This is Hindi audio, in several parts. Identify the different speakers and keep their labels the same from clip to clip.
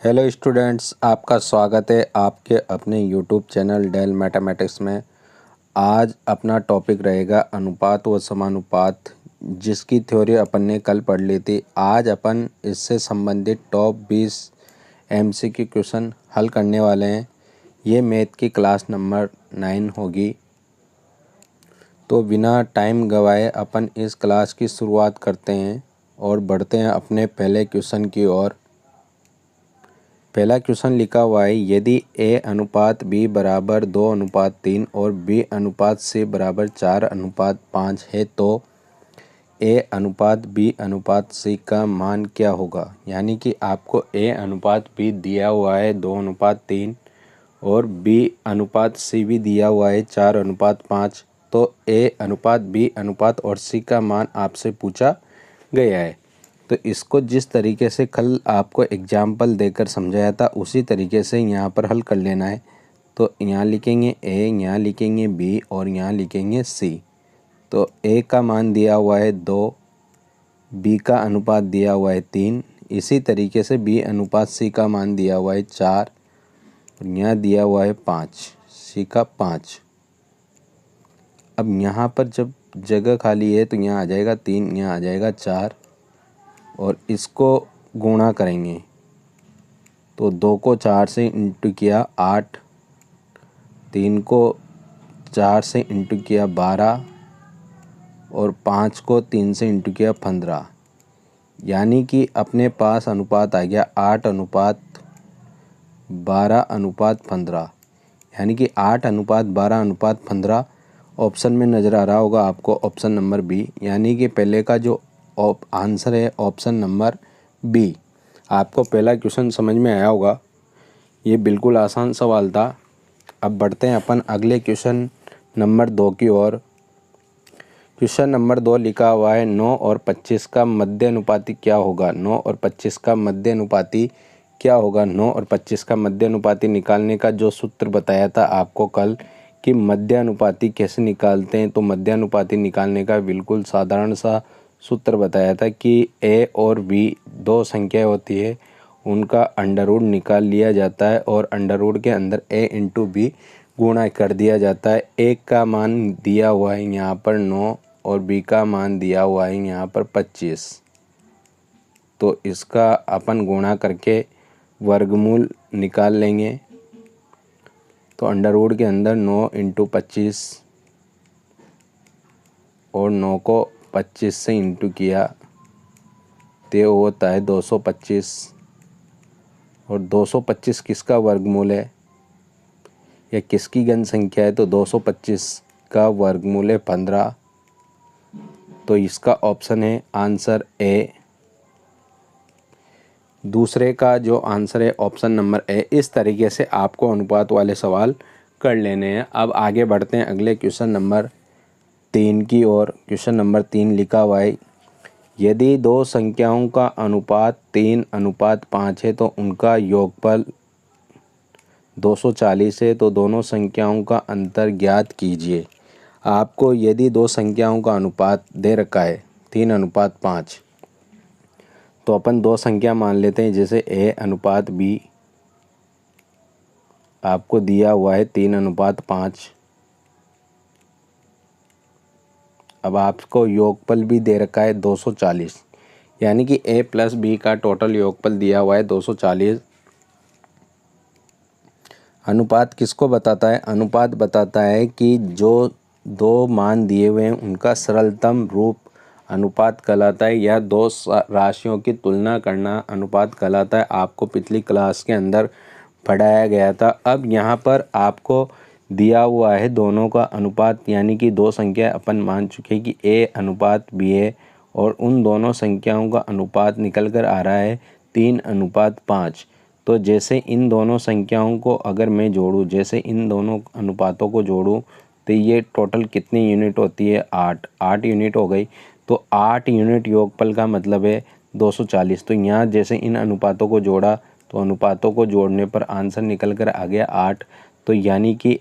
Speaker 1: हेलो स्टूडेंट्स, आपका स्वागत है आपके अपने यूट्यूब चैनल डेल मैथमेटिक्स में। आज अपना टॉपिक रहेगा अनुपात व समानुपात, जिसकी थ्योरी अपन ने कल पढ़ ली थी। आज अपन इससे संबंधित टॉप 20 एमसीक्यू क्वेश्चन हल करने वाले हैं। ये मैथ की क्लास नंबर 9 होगी। तो बिना टाइम गवाए अपन इस क्लास की शुरुआत करते हैं और बढ़ते हैं अपने पहले क्वेश्चन की ओर। पहला क्वेश्चन लिखा हुआ है, यदि a अनुपात b बराबर 2:3 और b अनुपात c बराबर 4:5 है तो a अनुपात b अनुपात c का मान क्या होगा। यानी कि आपको a अनुपात b दिया हुआ है 2:3 और b अनुपात c भी दिया हुआ है 4:5। तो a अनुपात b अनुपात और c का मान आपसे पूछा गया है। तो इसको जिस तरीके से कल आपको एग्जाम्पल देकर समझाया था उसी तरीके से यहाँ पर हल कर लेना है। तो यहाँ लिखेंगे a, यहाँ लिखेंगे b और यहाँ लिखेंगे c। तो a का मान दिया हुआ है 2, b का अनुपात दिया हुआ है 3, इसी तरीके से b अनुपात c का मान दिया हुआ है 4 और यहाँ दिया हुआ है 5, c का 5। अब यहाँ पर जब जगह खाली है तो यहाँ आ जाएगा 3, यहाँ आ जाएगा 4 और इसको गुणा करेंगे तो 2 को 4 से इंटू किया 8, 3 को 4 से इंटू किया 12 और 5 को 3 से इंटू किया 15। यानी कि अपने पास अनुपात आ गया 8:12:15। यानी कि 8:12:15 ऑप्शन में नज़र आ रहा होगा आपको, ऑप्शन नंबर बी। यानी कि पहले का जो आंसर है ऑप्शन नंबर बी। आपको पहला क्वेश्चन समझ में आया होगा, ये बिल्कुल आसान सवाल था। अब बढ़ते हैं अपन अगले क्वेश्चन नंबर 2 की ओर। क्वेश्चन नंबर 2 लिखा हुआ है, 9 और 25 का मध्य अनुपाती क्या होगा। 9 और 25 का मध्य अनुपाती क्या होगा। 9 और 25 का मध्य अनुपाती निकालने का जो सूत्र बताया था आपको कल कि मध्य अनुपाती कैसे निकालते हैं, तो मध्य अनुपाती निकालने का बिल्कुल साधारण सा सूत्र बताया था कि a और b दो संख्या होती है, उनका अंडर रूट निकाल लिया जाता है और अंडर रूट के अंदर a इंटू बी गुणा कर दिया जाता है। a का मान दिया हुआ है यहाँ पर 9 और b का मान दिया हुआ है यहाँ पर 25। तो इसका अपन गुणा करके वर्गमूल निकाल लेंगे। तो अंडर रूट के अंदर 9 इंटू 25 और 9 को 25 से इंटू किया तो होता है 225 और 225 किसका वर्गमूल है या किसकी घन संख्या है, तो 225 का वर्गमूल है 15। तो इसका ऑप्शन है आंसर ए। दूसरे का जो आंसर है ऑप्शन नंबर ए। इस तरीके से आपको अनुपात वाले सवाल कर लेने हैं। अब आगे बढ़ते हैं अगले क्वेश्चन नंबर 3 की ओर। क्वेश्चन नंबर 3 लिखा हुआ है, यदि दो संख्याओं का अनुपात 3:5 है तो उनका योगफल 240 है, तो दोनों संख्याओं का अंतर ज्ञात कीजिए। आपको यदि दो संख्याओं का अनुपात दे रखा है 3:5, तो अपन दो संख्या मान लेते हैं, जैसे a अनुपात b आपको दिया हुआ है 3:5। अब आपको योगफल भी दे रखा है 240, यानी कि a प्लस b का टोटल योगफल दिया हुआ है 240। अनुपात किसको बताता है। अनुपात बताता है कि जो दो मान दिए हुए हैं उनका सरलतम रूप अनुपात कहलाता है, या दो राशियों की तुलना करना अनुपात कहलाता है। आपको पिछली क्लास के अंदर पढ़ाया गया था। अब यहाँ पर आपको दिया हुआ है दोनों का अनुपात, यानी कि दो संख्या अपन मान चुके कि a अनुपात b है और उन दोनों संख्याओं का अनुपात निकल कर आ रहा है 3:5। तो जैसे इन दोनों संख्याओं को अगर मैं जोड़ूँ, जैसे इन दोनों अनुपातों को जोड़ूँ तो ये टोटल कितनी यूनिट होती है, 8 यूनिट हो गई। तो 8 यूनिट योगफल का मतलब है 240। तो यहाँ जैसे इन अनुपातों को जोड़ा तो अनुपातों को जोड़ने पर आंसर निकल कर आ गया 8। तो यानी कि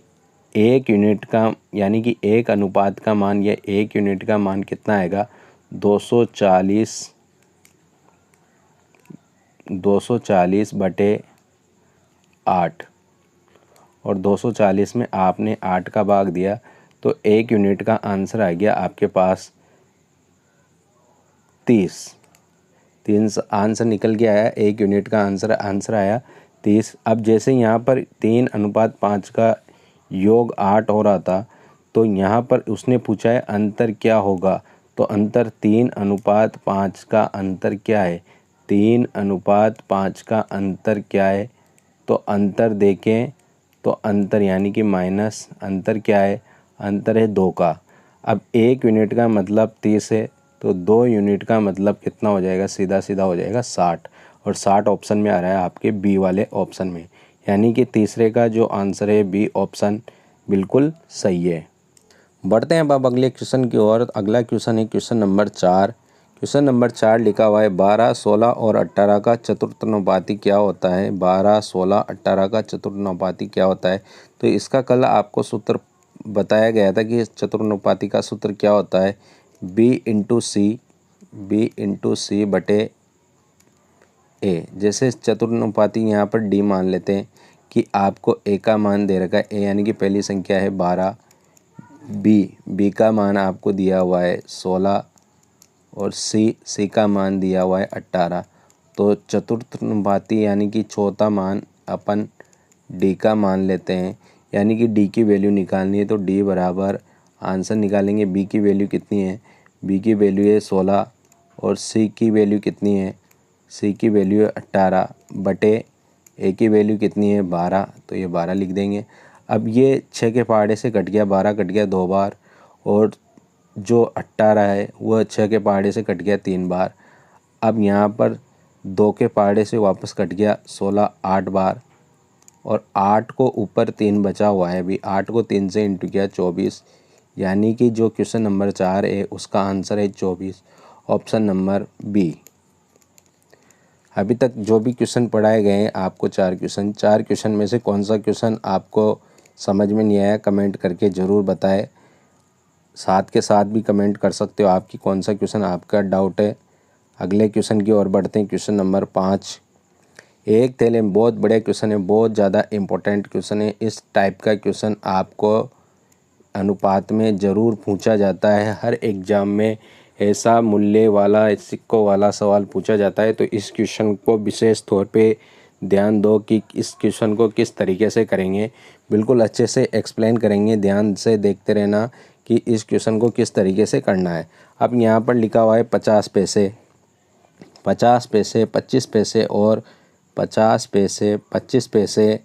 Speaker 1: एक यूनिट का, यानी कि एक अनुपात का मान या एक यूनिट का मान कितना आएगा, 240 बटे 8 और 240 में आपने 8 का भाग दिया तो 1 यूनिट का आंसर आ गया आपके पास 30। 3 आंसर निकल के आया, 1 यूनिट का आंसर आया 30। अब जैसे यहाँ पर 3:5 का योग 8 हो रहा था तो यहाँ पर उसने पूछा है अंतर क्या होगा, तो अंतर 3:5 का अंतर क्या है, 3:5 का अंतर क्या है, तो अंतर देखें तो अंतर यानी कि माइनस अंतर क्या है, अंतर है 2 का। अब 1 यूनिट का मतलब 30 है तो 2 यूनिट का मतलब कितना हो जाएगा, सीधा सीधा हो जाएगा 60 और 60 ऑप्शन में आ रहा है आपके बी वाले ऑप्शन में, यानी कि तीसरे का जो आंसर है बी ऑप्शन बिल्कुल सही है। बढ़ते हैं अब अगले क्वेश्चन की ओर। अगला क्वेश्चन है क्वेश्चन नंबर 4। क्वेश्चन नंबर 4 लिखा हुआ है 12, 16 और 18 का चतुर्थानुपाती क्या होता है, 12, 16, 18 का चतुर्थानुपाती क्या होता है। तो इसका कल आपको सूत्र बताया गया था कि चतुर्थानुपाती का सूत्र क्या होता है, B/C बटे ए। जैसे चतुर्थानुपाती यहाँ पर डी मान लेते हैं कि आपको ए का मान दे रखा है, ए यानी कि पहली संख्या है 12, बी का मान आपको दिया हुआ है 16 और सी का मान दिया हुआ है 18। तो चतुर्थानुपाती यानी कि चौथा मान अपन डी का मान लेते हैं, यानी कि डी की वैल्यू निकालनी है तो डी बराबर आंसर निकालेंगे, बी की वैल्यू कितनी है, बी की वैल्यू है 16 और सी की वैल्यू कितनी है, सी की वैल्यू है 18 बटे ए की वैल्यू कितनी है 12, तो ये 12 लिख देंगे। अब ये 6 के पहाड़े से कट गया, 12 कट गया 2 बार और जो 18 है वह 6 के पहाड़े से कट गया 3 बार। अब यहाँ पर 2 के पहाड़े से वापस कट गया 16 8 बार और 8 को ऊपर 3 बचा हुआ है, अभी 8 को 3 से इंटू किया 24, यानी कि जो क्वेश्चन नंबर 4 है उसका आंसर है 24, ऑप्शन नंबर बी। अभी तक जो भी क्वेश्चन पढ़ाए गए हैं आपको 4 क्वेश्चन में से कौन सा क्वेश्चन आपको समझ में नहीं आया कमेंट करके ज़रूर बताएं। साथ के साथ भी कमेंट कर सकते हो आपकी कौन सा क्वेश्चन आपका डाउट है। अगले क्वेश्चन की ओर बढ़ते हैं। Question number 5। एक थैले में बहुत बड़े क्वेश्चन है, बहुत ज़्यादा इम्पोर्टेंट क्वेश्चन है। इस टाइप का क्वेश्चन आपको अनुपात में ज़रूर पूछा जाता है, हर एग्ज़ाम में ऐसा मूल्य वाला सिक्कों वाला सवाल पूछा जाता है। तो इस क्वेश्चन को विशेष तौर पे ध्यान दो कि इस क्वेश्चन को किस तरीके से करेंगे, बिल्कुल अच्छे से एक्सप्लेन करेंगे, ध्यान से देखते रहना कि इस क्वेश्चन को किस तरीके से करना है। अब यहाँ पर लिखा हुआ है 50 पैसे, 50 पैसे, 25 पैसे और 50 पैसे, 25 पैसे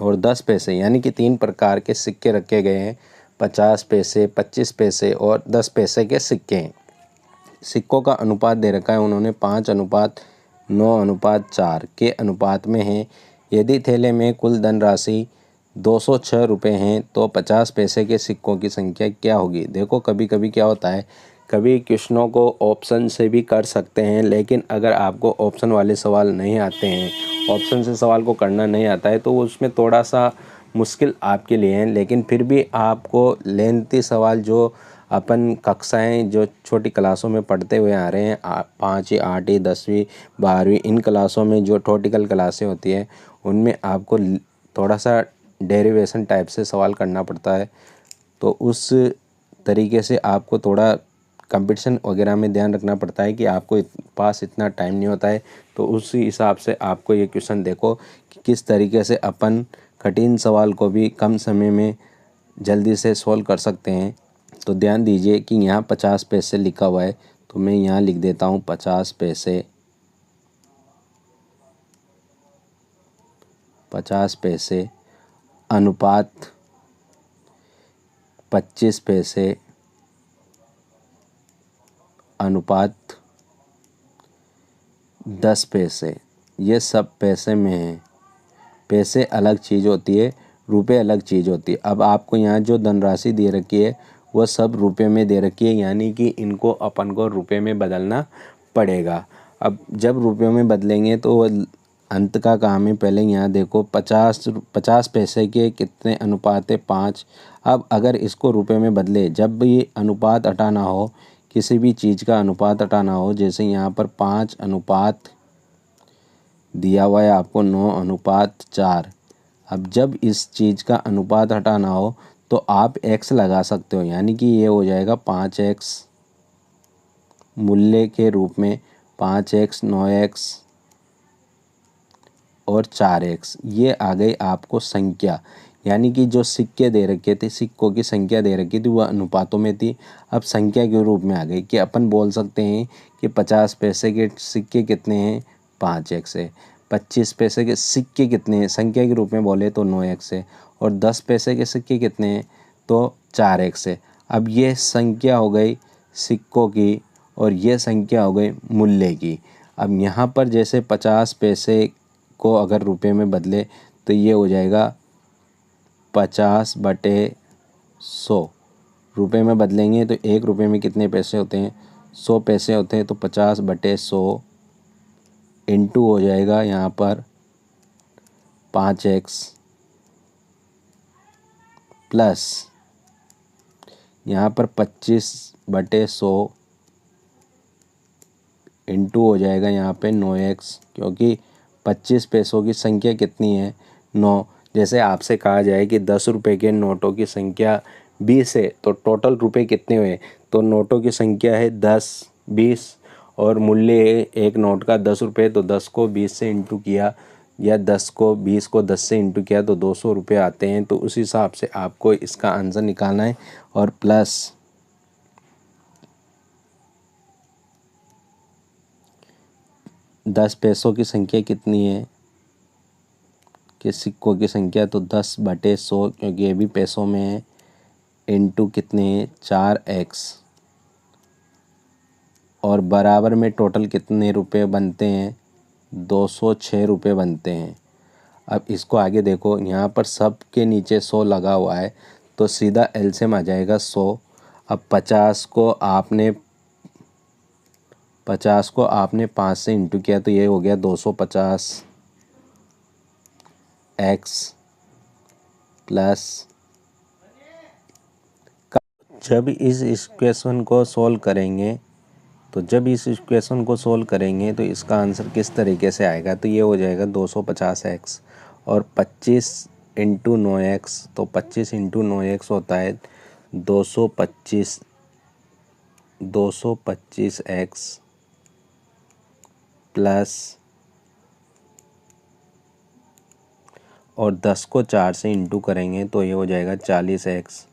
Speaker 1: और 10 पैसे, यानी कि 3 प्रकार के सिक्के रखे गए हैं। 50 पैसे, 25 पैसे और 10 पैसे के सिक्के हैं। सिक्कों का अनुपात दे रखा है उन्होंने 5:9:4 के अनुपात में है। यदि थैले में कुल धनराशि 206 रुपये हैं तो 50 पैसे के सिक्कों की संख्या क्या होगी। देखो कभी कभी क्या होता है, कभी क्वेश्चनों को ऑप्शन से भी कर सकते हैं, लेकिन अगर आपको ऑप्शन वाले सवाल नहीं आते हैं, ऑप्शन से सवाल को करना नहीं आता है तो उसमें थोड़ा सा मुश्किल आपके लिए है। लेकिन फिर भी आपको लेंथी सवाल जो अपन कक्षाएं जो छोटी क्लासों में पढ़ते हुए आ रहे हैं, 5वीं 8वीं 10वीं 12वीं इन क्लासों में जो थ्योरेटिकल क्लासें होती है उनमें आपको थोड़ा सा डेरिवेशन टाइप से सवाल करना पड़ता है। तो उस तरीके से आपको थोड़ा कंपटीशन वगैरह में ध्यान रखना पड़ता है कि आपको पास इतना टाइम नहीं होता है। तो उसी हिसाब से आपको ये क्वेश्चन देखो कि किस तरीके से अपन कठिन सवाल को भी कम समय में जल्दी से सॉल्व कर सकते हैं। तो ध्यान दीजिए कि यहाँ 50 पैसे लिखा हुआ है तो मैं यहाँ लिख देता हूँ 50 पैसे, 50 पैसे अनुपात 25 पैसे अनुपात 10 पैसे। ये सब पैसे में है, पैसे अलग चीज़ होती है, रुपए अलग चीज़ होती है। अब आपको यहाँ जो धनराशि दे रखी है वह सब रुपए में दे रखी है, यानी कि इनको अपन को रुपए में बदलना पड़ेगा। अब जब रुपयों में बदलेंगे तो अंत का काम है। पहले यहाँ देखो 50 पैसे के कितने अनुपात है 5। अब अगर इसको रुपए में बदले, जब भी अनुपात हटाना हो, किसी भी चीज़ का अनुपात हटाना हो, जैसे यहाँ पर 5:20 दिया हुआ है आपको 9:4। अब जब इस चीज़ का अनुपात हटाना हो तो आप x लगा सकते हो, यानी कि ये हो जाएगा 5x मूल्य के रूप में 5x, 9x और 4x। ये आ गई आपको संख्या, यानी कि जो सिक्के दे रखे थे, सिक्कों की संख्या दे रखी थी, वह अनुपातों में थी, अब संख्या के रूप में आ गई। कि अपन बोल सकते हैं कि 50 पैसे के सिक्के कितने हैं, 5x है। 25 पैसे के सिक्के कितने हैं, संख्या के रूप में बोले तो 9x है। और 10 पैसे के सिक्के कितने हैं, तो 4x है। अब ये संख्या हो गई सिक्कों की और ये संख्या हो गई मूल्य की। अब यहाँ पर जैसे 50 पैसे को अगर रुपए में बदले तो ये हो जाएगा 50/100। रुपए में बदलेंगे तो 1 रुपये में कितने पैसे होते हैं, 100 पैसे होते हैं। तो 50/100 इंटू हो जाएगा यहाँ पर 5x प्लस यहाँ पर 25/100 इंटू हो जाएगा यहाँ पे 9x, क्योंकि 25 पैसों की संख्या कितनी है, 9। जैसे आपसे कहा जाए कि 10 रुपये के नोटों की संख्या 20 है तो टोटल रुपए कितने हुए, तो नोटों की संख्या है 10, 20 और मूल्य है एक नोट का 10 रुपये। तो 10 को 20 से इंटू किया या 10 को 20 को 10 से इंटू किया तो 200 रुपये आते हैं। तो उस हिसाब से आपको इसका आंसर निकालना है। और प्लस 10 पैसों की संख्या कितनी है, कि सिक्कों की संख्या, तो 10/100 क्योंकि ये भी पैसों में है, इंटू कितने हैं 4x और बराबर में टोटल कितने रुपए बनते हैं, 206 रुपये बनते हैं। अब इसको आगे देखो, यहाँ पर सब के नीचे 100 लगा हुआ है तो सीधा एलसीएम आ जाएगा 100। अब 50 को आपने 5 से इंटू किया तो ये हो गया 250 x प्लस, जब इस इक्वेशन को सोल्व करेंगे तो इसका आंसर किस तरीके से आएगा, तो ये हो जाएगा 250x और 25 इंटू 9x। तो 25 इंटू 9x होता है 225x प्लस, और 10 को 4 से इंटू करेंगे तो ये हो जाएगा 40x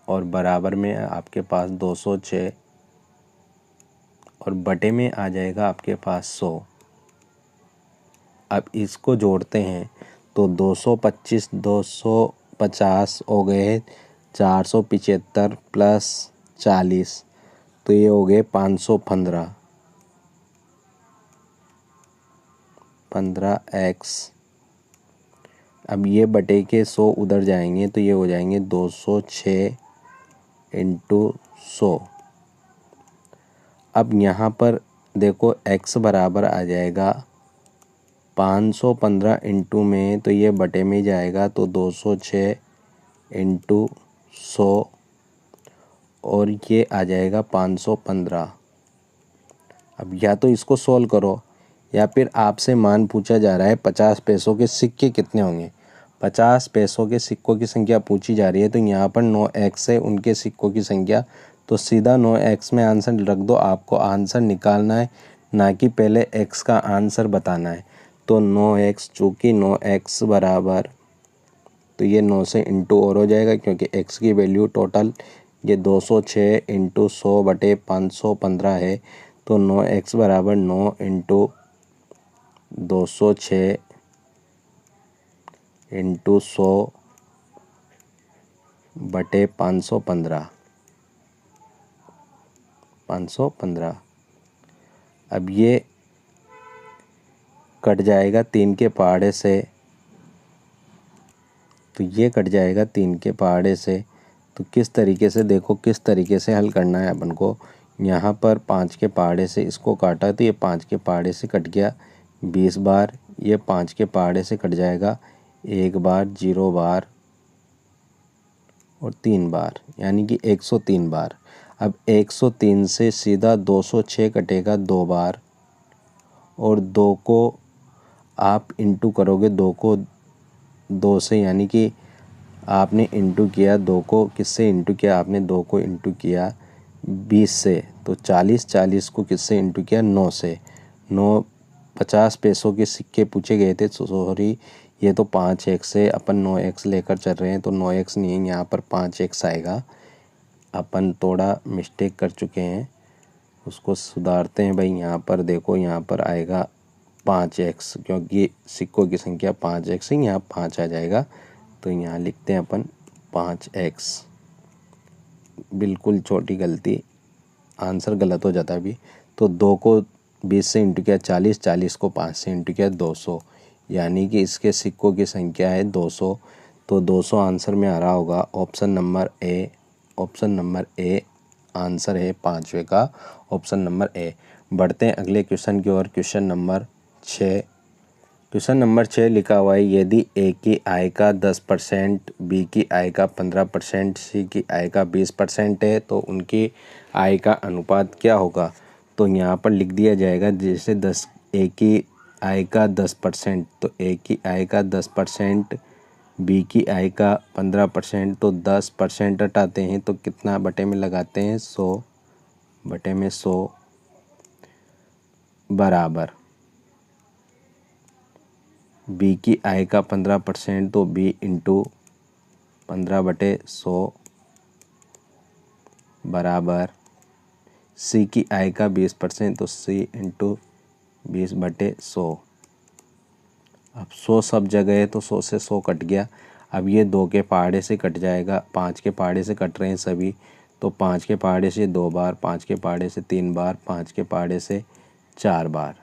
Speaker 1: और बराबर में आपके पास 206 और बटे में आ जाएगा आपके पास 100। अब इसको जोड़ते हैं तो 250 हो गए 475 प्लस 40 तो ये हो गए 15x। अब ये बटे के 100 उधर जाएंगे तो ये हो जाएंगे 206 इंटू 100। अब यहाँ पर देखो x बराबर आ जाएगा 515 इंटू में, तो ये बटे में जाएगा तो 206 इंटू 100 और ये आ जाएगा 515। अब या तो इसको सोल्व करो या फिर आपसे मान पूछा जा रहा है 50 पैसों के सिक्के कितने होंगे। 50 पैसों के सिक्कों की संख्या पूछी जा रही है तो यहाँ पर 9x है उनके सिक्कों की संख्या, तो सीधा 9x में आंसर रख दो। आपको आंसर निकालना है, ना कि पहले x का आंसर बताना है। तो 9x, चूँकि 9x बराबर, तो ये 9 से इंटू और हो जाएगा क्योंकि x की वैल्यू टोटल ये 206 इंटू 100 बटे 515 है। तो 9x बराबर 9 इंटू 206 इंटू 100 बटे 515। अब ये कट जाएगा 3 के पहाड़े से, तो ये कट जाएगा 3 के पहाड़े से। तो किस तरीके से, देखो किस तरीके से हल करना है अपन को। यहाँ पर 5 के पहाड़े से इसको काटा तो ये 5 के पहाड़े से कट गया 20 बार, ये 5 के पहाड़े से कट जाएगा 1 बार, 0 बार और 3 बार, यानी कि 103 बार। अब 103 से सीधा 206 कटेगा 2 बार, और 2 को आप इंटू करोगे 2 को 2 से, यानी कि आपने इंटू किया 2 को किससे इंटू किया, आपने 2 को इंटू किया 20 से, तो 40 को किससे इंटू किया 9 से। 9 50 पैसों के सिक्के पूछे गए थे, सॉरी ये तो 5x है, अपन 9x लेकर चल रहे हैं, तो 9x नहीं है, यहाँ पर 5x आएगा। अपन थोड़ा मिस्टेक कर चुके हैं, उसको सुधारते हैं भाई। यहाँ पर देखो, यहाँ पर आएगा 5x, क्योंकि सिक्कों की संख्या 5x है, यहाँ 5 आ जाएगा, तो यहाँ लिखते हैं अपन 5x। बिल्कुल छोटी गलती, आंसर गलत हो जाता है अभी। तो 2 को 20 से इंटू किया 40, 40 को 5 से इंटू किया 200, यानी कि इसके सिक्कों की संख्या है 200। तो 200 आंसर में आ रहा होगा option number A. Option number A answer है 5वें का, ऑप्शन नंबर ए। बढ़ते हैं अगले क्वेश्चन की ओर। Question number 6। क्वेश्चन नंबर 6 लिखा हुआ है, यदि ए की आय का 10%, बी की आय का 15%, सी की आय का 20% है, तो उनकी आय का अनुपात क्या होगा। तो यहाँ पर लिख दिया जाएगा, जैसे ए की आय का 10%, तो ए की आय का 10%, बी की आय का 15%, तो 10% हटाते हैं तो कितना बटे में लगाते हैं 100, बटे में 100 बराबर बी की आय का 15%, तो बी इंटू 15/100 बराबर सी की आय का 20%, तो सी इंटू 20/100। अब 100 सब जगह है, तो 100 से 100 कट गया। अब ये 2 के पहाड़े से कट जाएगा, 5 के पहाड़े से कट रहे हैं सभी, तो 5 के पहाड़े से 2 बार, 5 के पहाड़े से 3 बार, 5 के पहाड़े से 4 बार,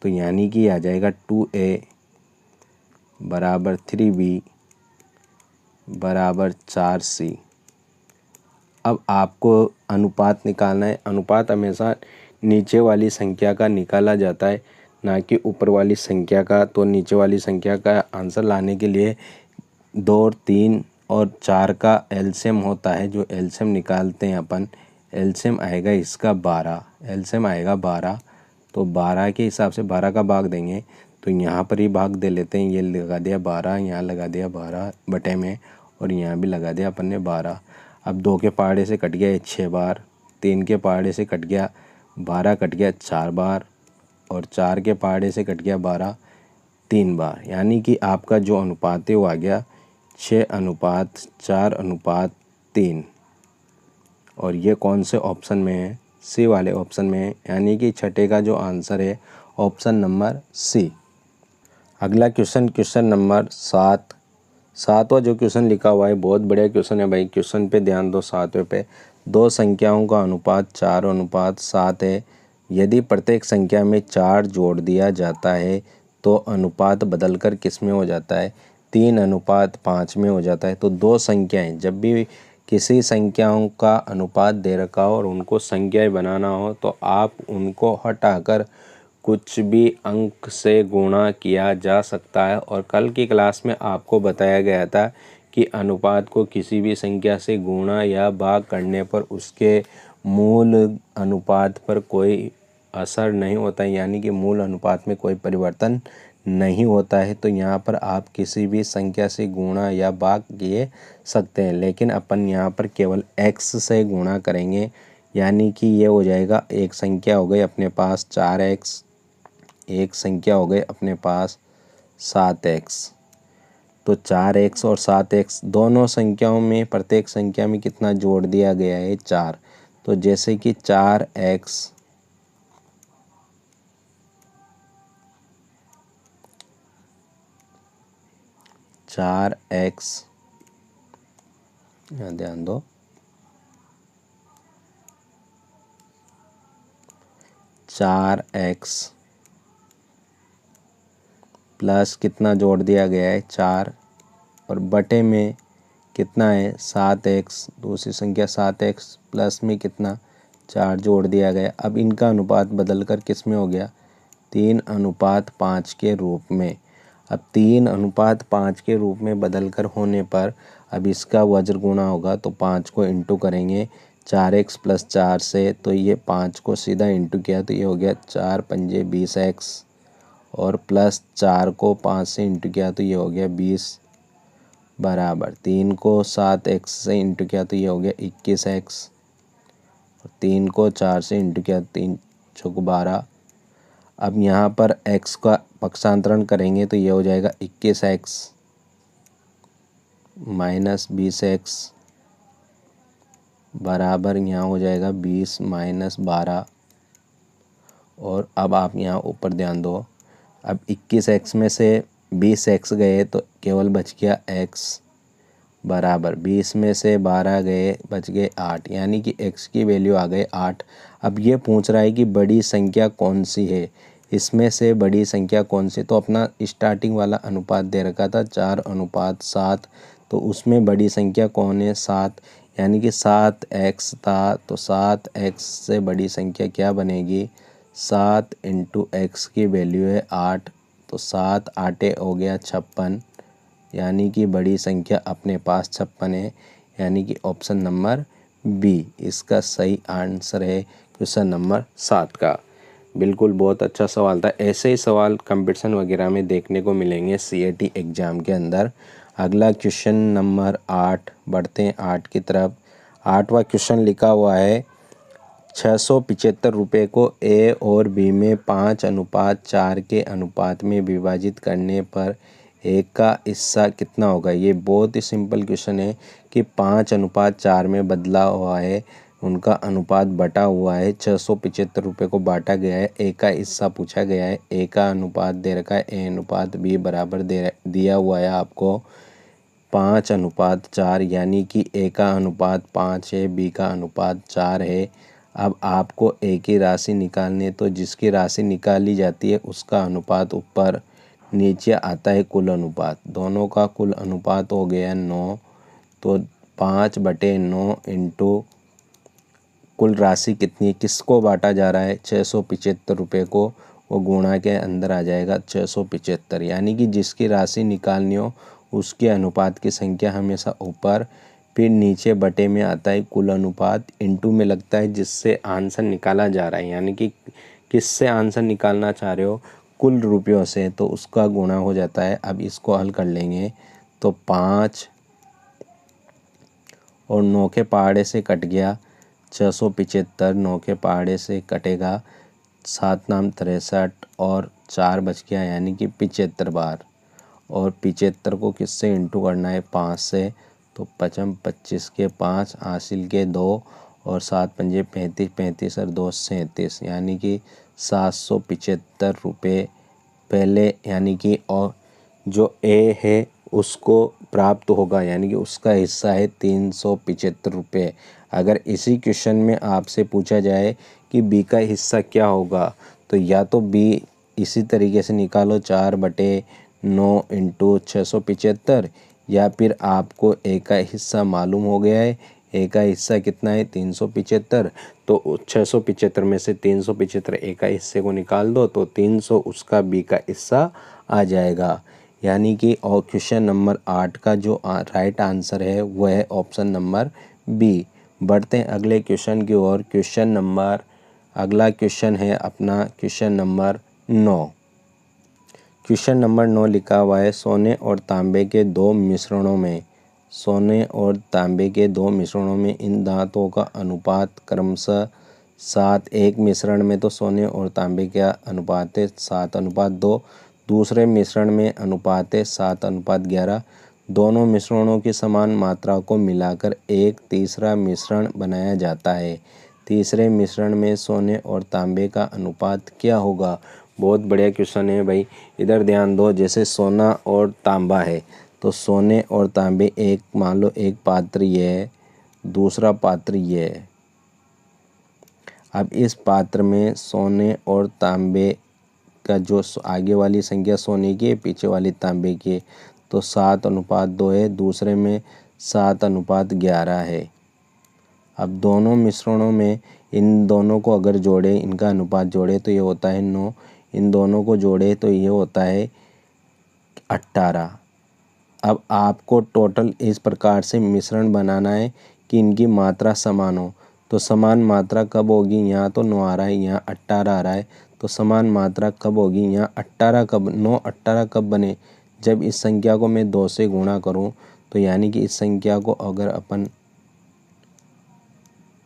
Speaker 1: तो यानी कि आ जाएगा 2a बराबर 3b बराबर 4c। अब आपको अनुपात निकालना है। अनुपात हमेशा नीचे वाली संख्या का निकाला जाता है, ना कि ऊपर वाली संख्या का। तो नीचे वाली संख्या का आंसर लाने के लिए 2, 3 और 4 का एलसीएम होता है, जो एलसीएम निकालते हैं अपन। एलसीएम आएगा इसका 12, एलसीएम आएगा 12, तो 12 के हिसाब से 12 का भाग देंगे, तो यहाँ पर ही भाग दे लेते हैं। ये लगा दिया 12, यहाँ लगा दिया 12 बटे में, और यहाँ भी लगा दिया अपन ने 12। अब 2 के पहाड़े से कट गया 6 बार, 3 के पहाड़े से कट गया 12, कट गया 4 बार, और 4 के पहाड़े से कट गया 12 3 बार, यानी कि आपका जो अनुपात है वो आ गया 6:4:3। और ये कौन से ऑप्शन में है, सी वाले ऑप्शन में है, यानी कि छठे का जो आंसर है ऑप्शन नंबर सी। अगला क्वेश्चन, क्वेश्चन नंबर 7। 7वां जो क्वेश्चन लिखा हुआ है, बहुत बढ़िया क्वेश्चन है भाई, क्वेश्चन पे ध्यान दो। 7वें पे, दो संख्याओं का अनुपात 4:7 है। यदि प्रत्येक संख्या में 4 जोड़ दिया जाता है तो अनुपात बदलकर किस में हो जाता है, 3:5 में हो जाता है। तो दो संख्याएं, जब भी किसी संख्याओं का अनुपात दे रखा हो और उनको संख्याएं बनाना हो, तो आप उनको हटाकर कुछ भी अंक से गुणा किया जा सकता है। और कल की क्लास में आपको बताया गया था कि अनुपात को किसी भी संख्या से गुणा या भाग करने पर उसके मूल अनुपात पर कोई असर नहीं होता है, यानी कि मूल अनुपात में कोई परिवर्तन नहीं होता है। तो यहाँ पर आप किसी भी संख्या से गुणा या भाग किए सकते हैं, लेकिन अपन यहाँ पर केवल x से गुणा करेंगे, यानी कि ये हो जाएगा, एक संख्या हो गई अपने पास 4x, एक संख्या हो गई अपने पास 7x। तो 4x और 7x दोनों संख्याओं में, प्रत्येक संख्या में कितना जोड़ दिया गया है 4। तो जैसे कि 4x यहाँ ध्यान दो, 4x प्लस कितना जोड़ दिया गया है 4, और बटे में कितना है 7x, दूसरी संख्या 7x प्लस में कितना 4 जोड़ दिया गया। अब इनका अनुपात बदलकर किस में हो गया, 3:5 के रूप में। अब 3:5 के रूप में बदलकर होने पर अब इसका वज्र गुणा होगा, तो 5 को इंटू करेंगे 4x + 4 से, तो ये 5 को सीधा इंटू किया तो ये हो गया 4 पंजे 20x, और प्लस 4 को 5 से इंटू किया तो ये हो गया 20, बराबर 3 को 7x से इंटू किया तो ये हो गया 21x, और 3 को 4 से इंटू किया 3 चौक 12। अब यहाँ पर x का पक्षांतरण करेंगे तो ये हो जाएगा 21x माइनस 20x, बराबर यहाँ हो जाएगा 20 माइनस 12। और अब आप यहाँ ऊपर ध्यान दो, अब 21x में से 20x गए तो केवल बच गया x, बराबर 20 में से 12 गए बच गए 8, यानी कि x की वैल्यू आ गई 8। अब ये पूछ रहा है कि बड़ी संख्या कौन सी है, इसमें से बड़ी संख्या कौन सी, तो अपना स्टार्टिंग वाला अनुपात दे रखा था 4:7, तो उसमें बड़ी संख्या कौन है 7, यानी कि 7x था, तो 7x से बड़ी संख्या क्या बनेगी 7 × x की वैल्यू है 8, तो 7 8 हो गया 56, यानी कि बड़ी संख्या अपने पास 56 है, यानी कि ऑप्शन नंबर बी इसका सही आंसर है क्वेश्चन नंबर 7 का। बिल्कुल बहुत अच्छा सवाल था। ऐसे ही सवाल कंपटीशन वगैरह में देखने को मिलेंगे CAT एग्ज़ाम के अंदर। अगला क्वेश्चन नंबर 8, बढ़ते हैं 8 की तरफ। 8वां क्वेश्चन लिखा हुआ है 675 रुपये को A और B में 5:4 के अनुपात में विभाजित करने पर A का हिस्सा कितना होगा। ये बहुत ही सिंपल क्वेश्चन है कि 5:4 में बदला हुआ है, उनका अनुपात बटा हुआ है, 675 रुपये को बांटा गया है, A का हिस्सा पूछा गया है, A का अनुपात दे रखा है, A/B बराबर दिया हुआ है आपको 5:4, यानी कि A का अनुपात 5 है, B का अनुपात 4 है। अब आपको A की राशि निकालनी है, तो जिसकी राशि निकाली जाती है उसका अनुपात ऊपर नीचे आता है कुल अनुपात, दोनों का कुल अनुपात हो गया 9, तो 5/9 इंटू कुल राशि कितनी है, किसको बांटा जा रहा है 675 रुपये को, वो गुणा के अंदर आ जाएगा 675, यानी कि जिसकी राशि निकालनी हो उसके अनुपात की संख्या हमेशा ऊपर, फिर नीचे बटे में आता है कुल अनुपात, इंटू में लगता है जिससे आंसर निकाला जा रहा है, यानी कि किससे आंसर निकालना चाह रहे हो कुल रुपयों से, तो उसका गुणा हो जाता है। अब इसको हल कर लेंगे तो 5 और 9 के पहाड़े से कट गया 675, 9 के पहाड़े से कटेगा 7 नाम 63 और 4 बच गया, यानी कि 75 बार, और 75 को किससे इंटू करना है 5 से, तो 55 25 के 5 हासिल के 2 और 7 पंजे 35, 35 और 2 37, यानी कि 775 रुपये पहले, यानी कि और जो ए है उसको प्राप्त होगा, यानी कि उसका हिस्सा है 375 रुपये। अगर इसी क्वेश्चन में आपसे पूछा जाए कि बी का हिस्सा क्या होगा, तो या तो बी इसी तरीके से निकालो 4/9 इंटू 675, या फिर आपको ए का हिस्सा मालूम हो गया है, ए का हिस्सा कितना है 375, तो 675 में से 375 ए का हिस्से को निकाल दो तो 300 उसका बी का हिस्सा आ जाएगा, यानी कि और क्वेश्चन नंबर 8 का जो राइट आंसर है वह है ऑप्शन नंबर बी। बढ़ते हैं अगले क्वेश्चन की ओर। अगला क्वेश्चन है अपना क्वेश्चन नंबर 9। क्वेश्चन नंबर 9 लिखा हुआ है सोने और तांबे के दो मिश्रणों में इन धातुओं का अनुपात क्रमशः 7, एक मिश्रण में तो सोने और तांबे का अनुपात है 7:2, दूसरे मिश्रण में अनुपात है 7:11। दोनों मिश्रणों की समान मात्रा को मिलाकर एक तीसरा मिश्रण बनाया जाता है। तीसरे मिश्रण में सोने और तांबे का अनुपात क्या होगा। बहुत बढ़िया क्वेश्चन है भाई, इधर ध्यान दो। जैसे सोना और तांबा है तो सोने और तांबे एक, मान लो एक पात्र ये है, दूसरा पात्र ये है। अब इस पात्र में सोने और तांबे का जो आगे वाली संख्या सोने की है, पीछे वाली तांबे की है, तो 7:2 है, दूसरे में 7:11 है। अब दोनों मिश्रणों में इन दोनों को अगर जोड़े, इनका अनुपात जोड़े तो ये होता है 9, इन दोनों को जोड़े तो ये होता है 18। अब आपको टोटल इस प्रकार से मिश्रण बनाना है कि इनकी मात्रा समान हो। तो समान मात्रा कब होगी, यहाँ तो 9 आ रहा है, यहाँ 18 आ रहा है, तो समान मात्रा कब होगी, यहाँ 18 कब 9 18 कब बने, जब इस संख्या को मैं 2 से गुणा करूँ। तो यानी कि इस संख्या को अगर अपन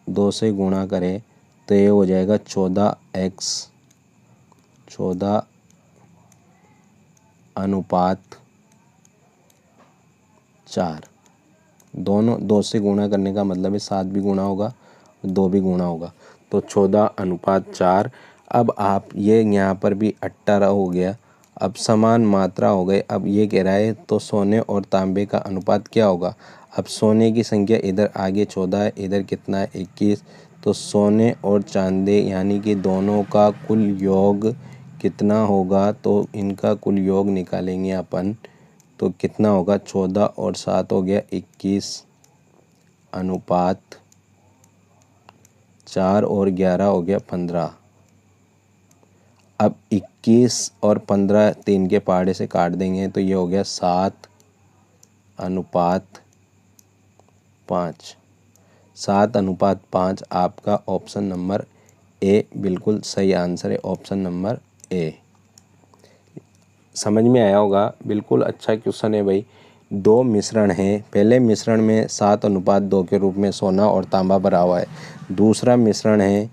Speaker 1: 2 से गुणा करें तो ये हो जाएगा 14x 14 अनुपात 4। दोनों 2 से गुणा करने का मतलब है 7 भी गुणा होगा 2 भी गुणा होगा, तो 14 अनुपात 4। अब आप ये यहाँ पर भी 18 हो गया, अब समान मात्रा हो गए। अब ये कह रहा है तो सोने और तांबे का अनुपात क्या होगा। अब सोने की संख्या इधर आगे 14 है, इधर कितना है 21, तो सोने और चांदी यानी कि दोनों का कुल योग कितना होगा, तो इनका कुल योग निकालेंगे अपन, तो कितना होगा 14 और 7 हो गया 21 अनुपात 4 और 11 हो गया 15। अब 21 और 15 3 के पहाड़े से काट देंगे तो ये हो गया 7 अनुपात 5। 7 अनुपात 5 आपका ऑप्शन नंबर ए बिल्कुल सही आंसर है, ऑप्शन नंबर ए। समझ में आया होगा, बिल्कुल अच्छा क्वेश्चन है भाई। 2 मिश्रण हैं, पहले मिश्रण में 7 अनुपात 2 के रूप में सोना और तांबा भरा हुआ है। दूसरा मिश्रण है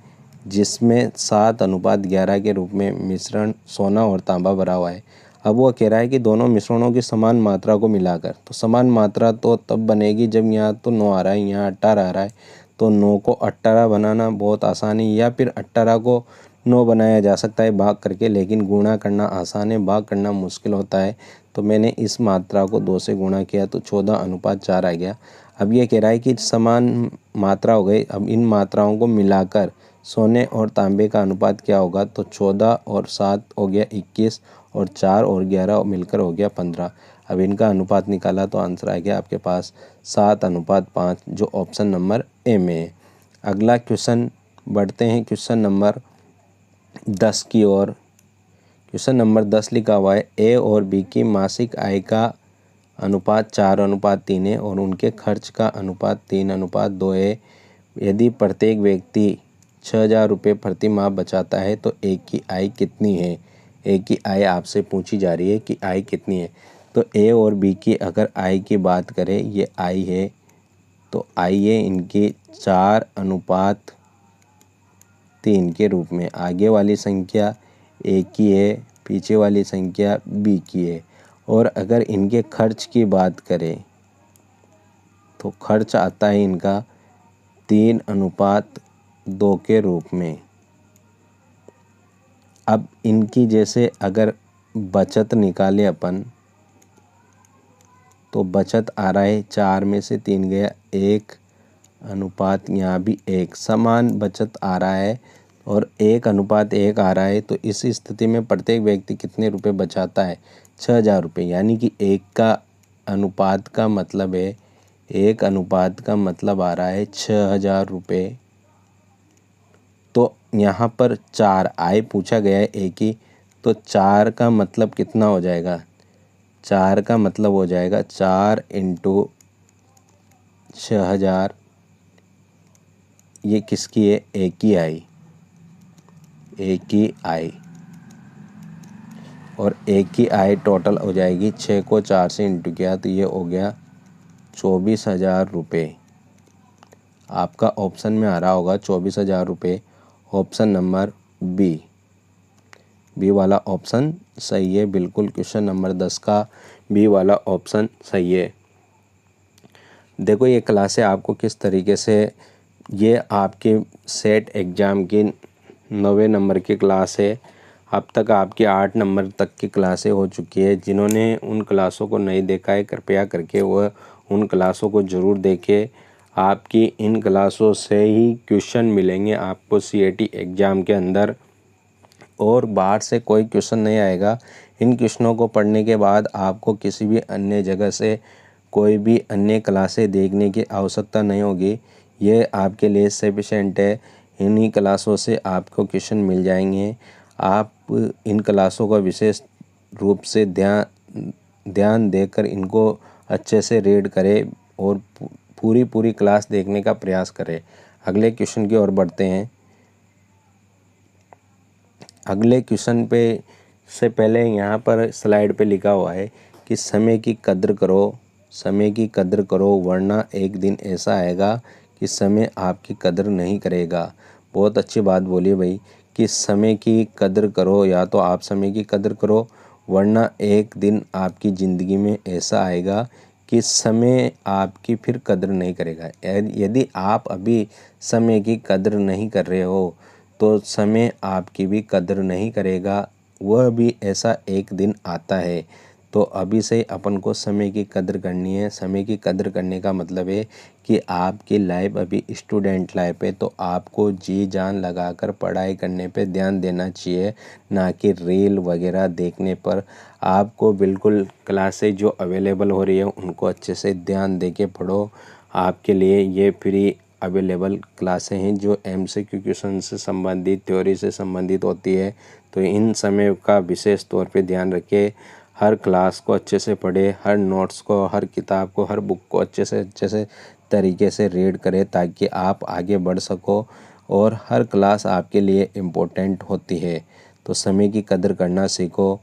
Speaker 1: जिसमें 7 अनुपात 11 के रूप में मिश्रण सोना और तांबा भरा हुआ है। अब वो कह रहा है कि दोनों मिश्रणों की समान मात्रा को मिलाकर, तो समान मात्रा तो तब बनेगी जब यहाँ तो 9 आ रहा है, यहाँ 18 आ रहा है, तो 9 को 18 बनाना बहुत आसान है, या फिर 18 को 9 बनाया जा सकता है भाग करके, लेकिन गुणा करना आसान है, भाग करना मुश्किल होता है। तो मैंने इस मात्रा को 2 से गुणा किया तो 14 अनुपात 4 आ गया। अब ये कह रहा है कि समान मात्रा हो गई, अब इन मात्राओं को मिलाकर सोने और तांबे का अनुपात क्या होगा, तो 14 और 7 हो गया 21 और 4 और 11 मिलकर हो गया 15। अब इनका अनुपात निकाला तो आंसर आ गया आपके पास 7 अनुपात 5, जो ऑप्शन नंबर ए में है। अगला क्वेश्चन बढ़ते हैं क्वेश्चन नंबर 10 की ओर। क्वेश्चन नंबर 10 लिखा हुआ है ए और बी की मासिक आय का अनुपात 4:3 है और उनके खर्च का अनुपात 3:2 है। यदि प्रत्येक व्यक्ति 6,000 रुपये प्रति माह बचाता है तो ए की आय कितनी है। ए की आय आपसे पूछी जा रही है कि आय कितनी है। तो ए और बी की अगर आय की बात करें, ये आय है, तो आय है इनकी 4:3 के रूप में। आगे वाली संख्या ए की है, पीछे वाली संख्या बी की है। और अगर इनके खर्च की बात करें तो खर्च आता है इनका 3:2 के रूप में। अब इनकी जैसे अगर बचत निकाले अपन, तो बचत आ रहा है 4 में से 3 गया 1 अनुपात, यहाँ भी 1 समान बचत आ रहा है और 1:1 आ रहा है। तो इस स्थिति में प्रत्येक व्यक्ति कितने रुपए बचाता है, 6,000 रुपये। यानी कि 1 का अनुपात का मतलब है, 1 अनुपात का मतलब आ रहा है 6,000 रुपये। तो यहाँ पर 4 आय पूछा गया है एक ही, तो 4 का मतलब कितना हो जाएगा, 4 का मतलब हो जाएगा 4 × 6,000। ये किसकी है, एक ही आय, एक ही आय। और एक ही आय टोटल हो जाएगी, 6 को 4 से इंटू किया तो ये हो गया 24,000 रुपये। आपका ऑप्शन में आ रहा होगा 24,000 रुपये, ऑप्शन नंबर बी। बी वाला ऑप्शन सही है, बिल्कुल क्वेश्चन नंबर 10 का बी वाला ऑप्शन सही है। देखो ये क्लासें आपको किस तरीके से, ये आपके सेट एग्ज़ाम की 9वें नंबर की क्लास है। अब तक आपकी 8 नंबर तक की क्लासें हो चुकी है। जिन्होंने उन क्लासों को नहीं देखा है कृपया करके वह उन क्लासों को ज़रूर देखें। आपकी इन क्लासों से ही क्वेश्चन मिलेंगे आपको CAT एग्ज़ाम के अंदर, और बाहर से कोई क्वेश्चन नहीं आएगा। इन क्वेश्चनों को पढ़ने के बाद आपको किसी भी अन्य जगह से कोई भी अन्य क्लासें देखने की आवश्यकता नहीं होगी। ये आपके लिए सफिशिएंट है। इन्हीं क्लासों से आपको क्वेश्चन मिल जाएंगे। आप इन क्लासों का विशेष रूप से ध्यान देकर इनको अच्छे से रीड करें और पूरी क्लास देखने का प्रयास करें। अगले क्वेश्चन की ओर बढ़ते हैं। अगले क्वेश्चन पे से पहले यहाँ पर स्लाइड पे लिखा हुआ है कि समय की कद्र करो, समय की कद्र करो, वरना एक दिन ऐसा आएगा कि समय आपकी कद्र नहीं करेगा। बहुत अच्छी बात बोली भाई कि समय की कद्र करो, या तो आप समय की कद्र करो, वरना एक दिन आपकी ज़िंदगी में ऐसा आएगा कि समय आपकी फिर कद्र नहीं करेगा। यदि आप अभी समय की कद्र नहीं कर रहे हो तो समय आपकी भी कद्र नहीं करेगा, वह भी ऐसा एक दिन आता है। तो अभी से अपन को समय की कद्र करनी है। समय की कद्र करने का मतलब है कि आपकी लाइफ अभी स्टूडेंट लाइफ है, तो आपको जी जान लगाकर पढ़ाई करने पे ध्यान देना चाहिए, ना कि रील वगैरह देखने पर। आपको बिल्कुल क्लासेज जो अवेलेबल हो रही है उनको अच्छे से ध्यान दे के पढ़ो। आपके लिए ये फ्री अवेलेबल क्लासें हैं जो MCQ क्वेश्चन से संबंधित, थ्योरी से संबंधित होती है। तो इन समय का विशेष तौर पे ध्यान रखें। हर क्लास को अच्छे से पढ़े, हर नोट्स को, हर किताब को, हर बुक को अच्छे से तरीके से रीड करें, ताकि आप आगे बढ़ सको। और हर क्लास आपके लिए इम्पोर्टेंट होती है। तो समय की कद्र करना सीखो,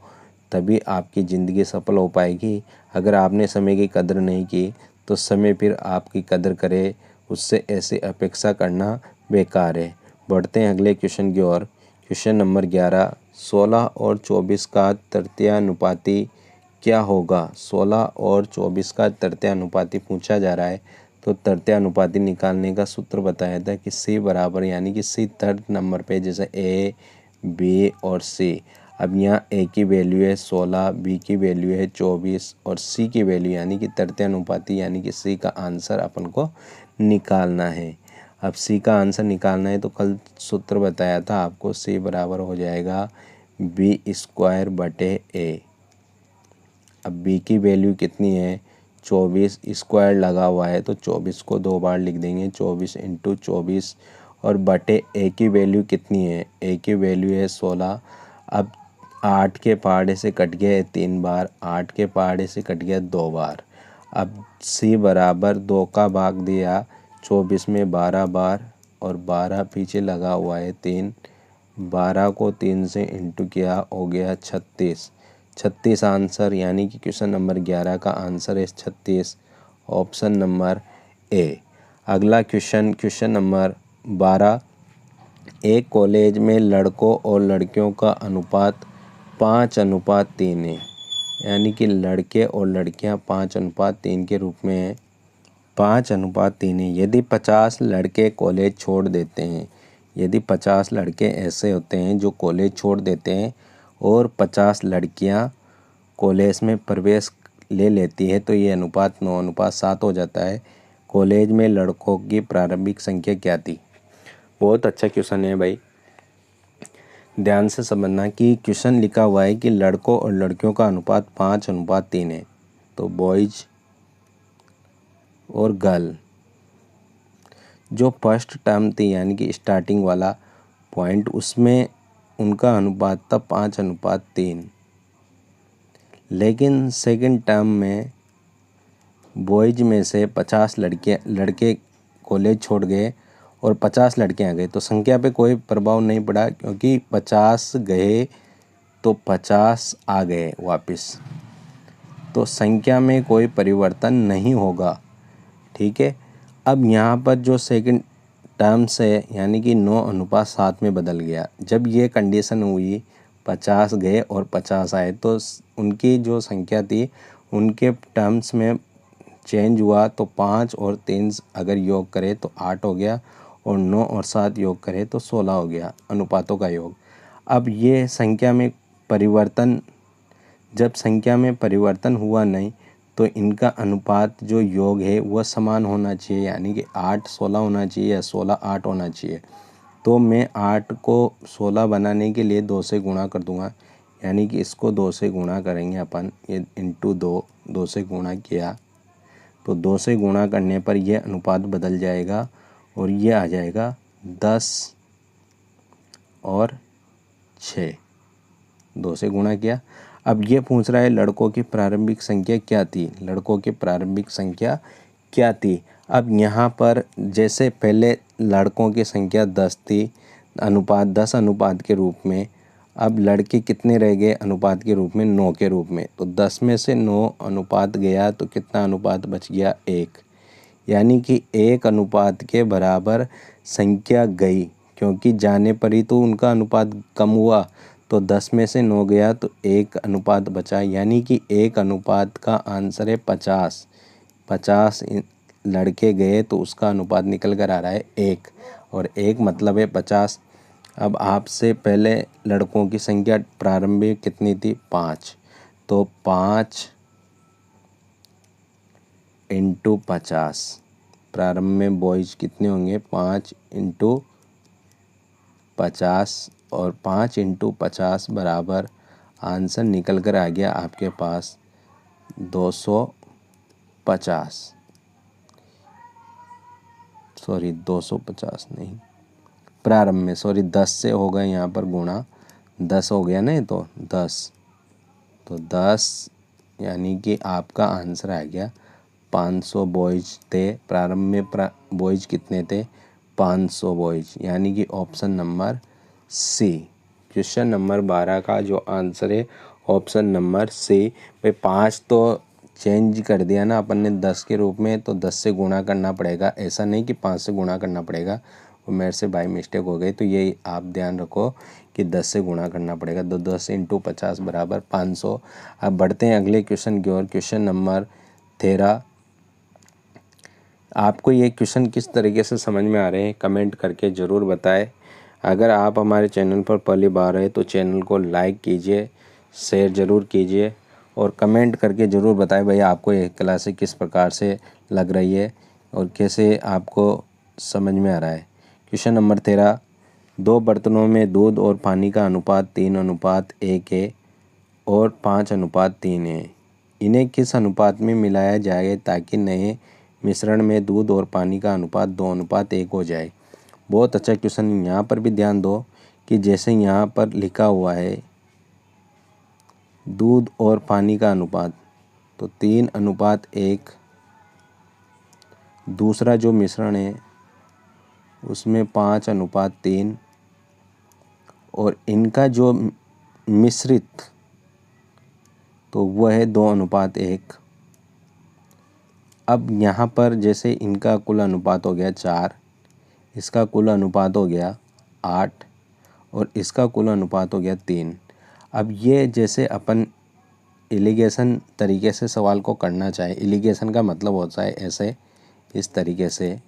Speaker 1: तभी आपकी ज़िंदगी सफल हो पाएगी। अगर आपने समय की कद्र नहीं की तो समय फिर आपकी कद्र करे, उससे ऐसी अपेक्षा करना बेकार है। बढ़ते हैं अगले क्वेश्चन की ओर। क्वेश्चन नंबर 11, 16 और 24 का तृतीयानुपाती क्या होगा? 16 और 24 का तृतीयानुपाती पूछा जा रहा है। तो तृतीयानुपाती निकालने का सूत्र बताया था कि C बराबर, यानी कि C थर्ड नंबर पे, जैसे A, B और C। अब यहाँ A की वैल्यू है 16, B की वैल्यू है 24 और C की वैल्यू, यानी कि तृतीयानुपाती यानी कि C का आंसर अपन को निकालना है। अब C का आंसर निकालना है तो कल सूत्र बताया था आपको, C बराबर हो जाएगा B² बटे A। अब B की वैल्यू कितनी है? 24, स्क्वायर लगा हुआ है तो 24 को 2 बार लिख देंगे, 24 × 24। और बटे A की वैल्यू कितनी है? A की वैल्यू है 16। अब 8 के पहाड़े से कट गया 3 बार, 8 के पहाड़े से कट गया 2 बार। अब C बराबर 2 का भाग दिया 24 में 12 बार, और 12 पीछे लगा हुआ है 3, 12 को 3 से इंटू किया, हो गया 36। 36 आंसर, यानी कि क्वेश्चन नंबर 11 का आंसर है 36, ऑप्शन नंबर A। अगला क्वेश्चन, क्वेश्चन नंबर 12, एक कॉलेज में लड़कों और लड़कियों का अनुपात 5:3 है, यानी कि लड़के और लड़कियां 5:3 के रूप में हैं। 5:3 है। यदि 50 लड़के कॉलेज छोड़ देते हैं, यदि 50 लड़के ऐसे होते हैं जो कॉलेज छोड़ देते हैं और 50 लड़कियां कॉलेज में प्रवेश ले लेती है, तो ये अनुपात 9:7 हो जाता है। कॉलेज में लड़कों की प्रारंभिक संख्या क्या थी? बहुत अच्छा क्वेश्चन है भाई, ध्यान से समझना कि क्वेश्चन लिखा हुआ है कि लड़कों और लड़कियों का अनुपात 5:3 है। तो बॉयज और गर्ल, जो फर्स्ट टर्म थी यानी कि स्टार्टिंग वाला पॉइंट, उसमें उनका अनुपात था 5:3। लेकिन सेकंड टर्म में बॉयज में से 50 लड़के कॉलेज छोड़ गए और 50 लड़के आ गए, तो संख्या पे कोई प्रभाव नहीं पड़ा, क्योंकि 50 गए तो 50 आ गए वापस, तो संख्या में कोई परिवर्तन नहीं होगा। ठीक है। अब यहाँ पर जो सेकंड टर्म्स है, यानी कि 9:7 में बदल गया। जब ये कंडीशन हुई 50 गए और 50 आए, तो उनकी जो संख्या थी उनके टर्म्स में चेंज हुआ। तो 5 और 3 अगर योग करें तो 8 हो गया, और 9 और 7 योग करें तो 16 हो गया, अनुपातों का योग। अब ये संख्या में परिवर्तन, जब संख्या में परिवर्तन हुआ नहीं, तो इनका अनुपात जो योग है वह समान होना चाहिए, यानी कि 8:16 होना चाहिए या 16:8 होना चाहिए। तो मैं 8 को 16 बनाने के लिए 2 से गुणा कर दूंगा, यानी कि इसको 2 से गुणा करेंगे अपन, ये इंटू 2 से गुणा किया, तो 2 से गुणा करने पर यह अनुपात बदल जाएगा और ये आ जाएगा 10 और 6, 2 से गुणा किया। अब ये पूछ रहा है लड़कों की प्रारंभिक संख्या क्या थी, लड़कों की प्रारंभिक संख्या क्या थी। अब यहाँ पर जैसे पहले लड़कों की संख्या 10 थी, अनुपात 10 अनुपात के रूप में, अब लड़के कितने रह गए अनुपात के रूप में? 9 के रूप में। तो 10 में से 9 अनुपात गया तो कितना अनुपात बच गया? 1। यानी कि 1 अनुपात के बराबर संख्या गई, क्योंकि जाने पर ही तो उनका अनुपात कम हुआ। तो 10 में से 9 गया तो 1 अनुपात बचा, यानी कि 1 अनुपात का आंसर है 50। 50 लड़के गए तो उसका अनुपात निकल कर आ रहा है 1, और 1 मतलब है 50। अब आपसे पहले लड़कों की संख्या प्रारंभिक कितनी थी? 5। तो 5 इंटू 50, प्रारंभ में बॉयज कितने होंगे? 5 इंटू 50, और 5 इंटू 50 बराबर आंसर निकल कर आ गया आपके पास 250। सॉरी 250 नहीं, प्रारंभ में, सॉरी 10 से हो गए यहाँ पर गुणा, 10 हो गया नहीं तो 10, तो 10 यानी कि आपका आंसर आ गया 500 बॉयज थे प्रारंभ में। बॉयज कितने थे? 500 बॉयज, यानी कि option number c. Question number 12 का जो आंसर है ऑप्शन नंबर सी। भाई 5 तो चेंज कर दिया ना अपन ने 10 के रूप में, तो 10 से गुणा करना पड़ेगा, ऐसा नहीं कि 5 से गुणा करना पड़ेगा, वो मेरे से बाई मिस्टेक हो गई। तो ये आप ध्यान रखो कि 10 से गुणा करना पड़ेगा। तो 10 इंटू 50 बराबर 500। अब बढ़ते हैं अगले क्वेश्चन की ओर। Question number 13। आपको ये क्वेश्चन किस तरीके से समझ में आ रहे हैं कमेंट करके ज़रूर बताएं। अगर आप हमारे चैनल पर पहली बार आए तो चैनल को लाइक कीजिए, शेयर ज़रूर कीजिए, और कमेंट करके ज़रूर बताएं भाई आपको ये क्लासेस किस प्रकार से लग रही है और कैसे आपको समझ में आ रहा है। Question number 13। 2 बर्तनों में दूध और पानी का अनुपात 3:1 है और 5:3 है। इन्हें किस अनुपात में मिलाया जाए ताकि नए मिश्रण में दूध और पानी का अनुपात 2:1 हो जाए? बहुत अच्छा क्वेश्चन। यहाँ पर भी ध्यान दो कि जैसे यहाँ पर लिखा हुआ है दूध और पानी का अनुपात, तो 3:1। दूसरा जो मिश्रण है उसमें 5:3, और इनका जो मिश्रित तो वह है 2:1। अब यहाँ पर जैसे इनका कुल अनुपात हो गया 4, इसका कुल अनुपात हो गया 8, और इसका कुल अनुपात हो गया 3। अब ये जैसे अपन एलिगेशन तरीके से सवाल को करना चाहे, एलिगेशन का मतलब होता है ऐसे इस तरीके से,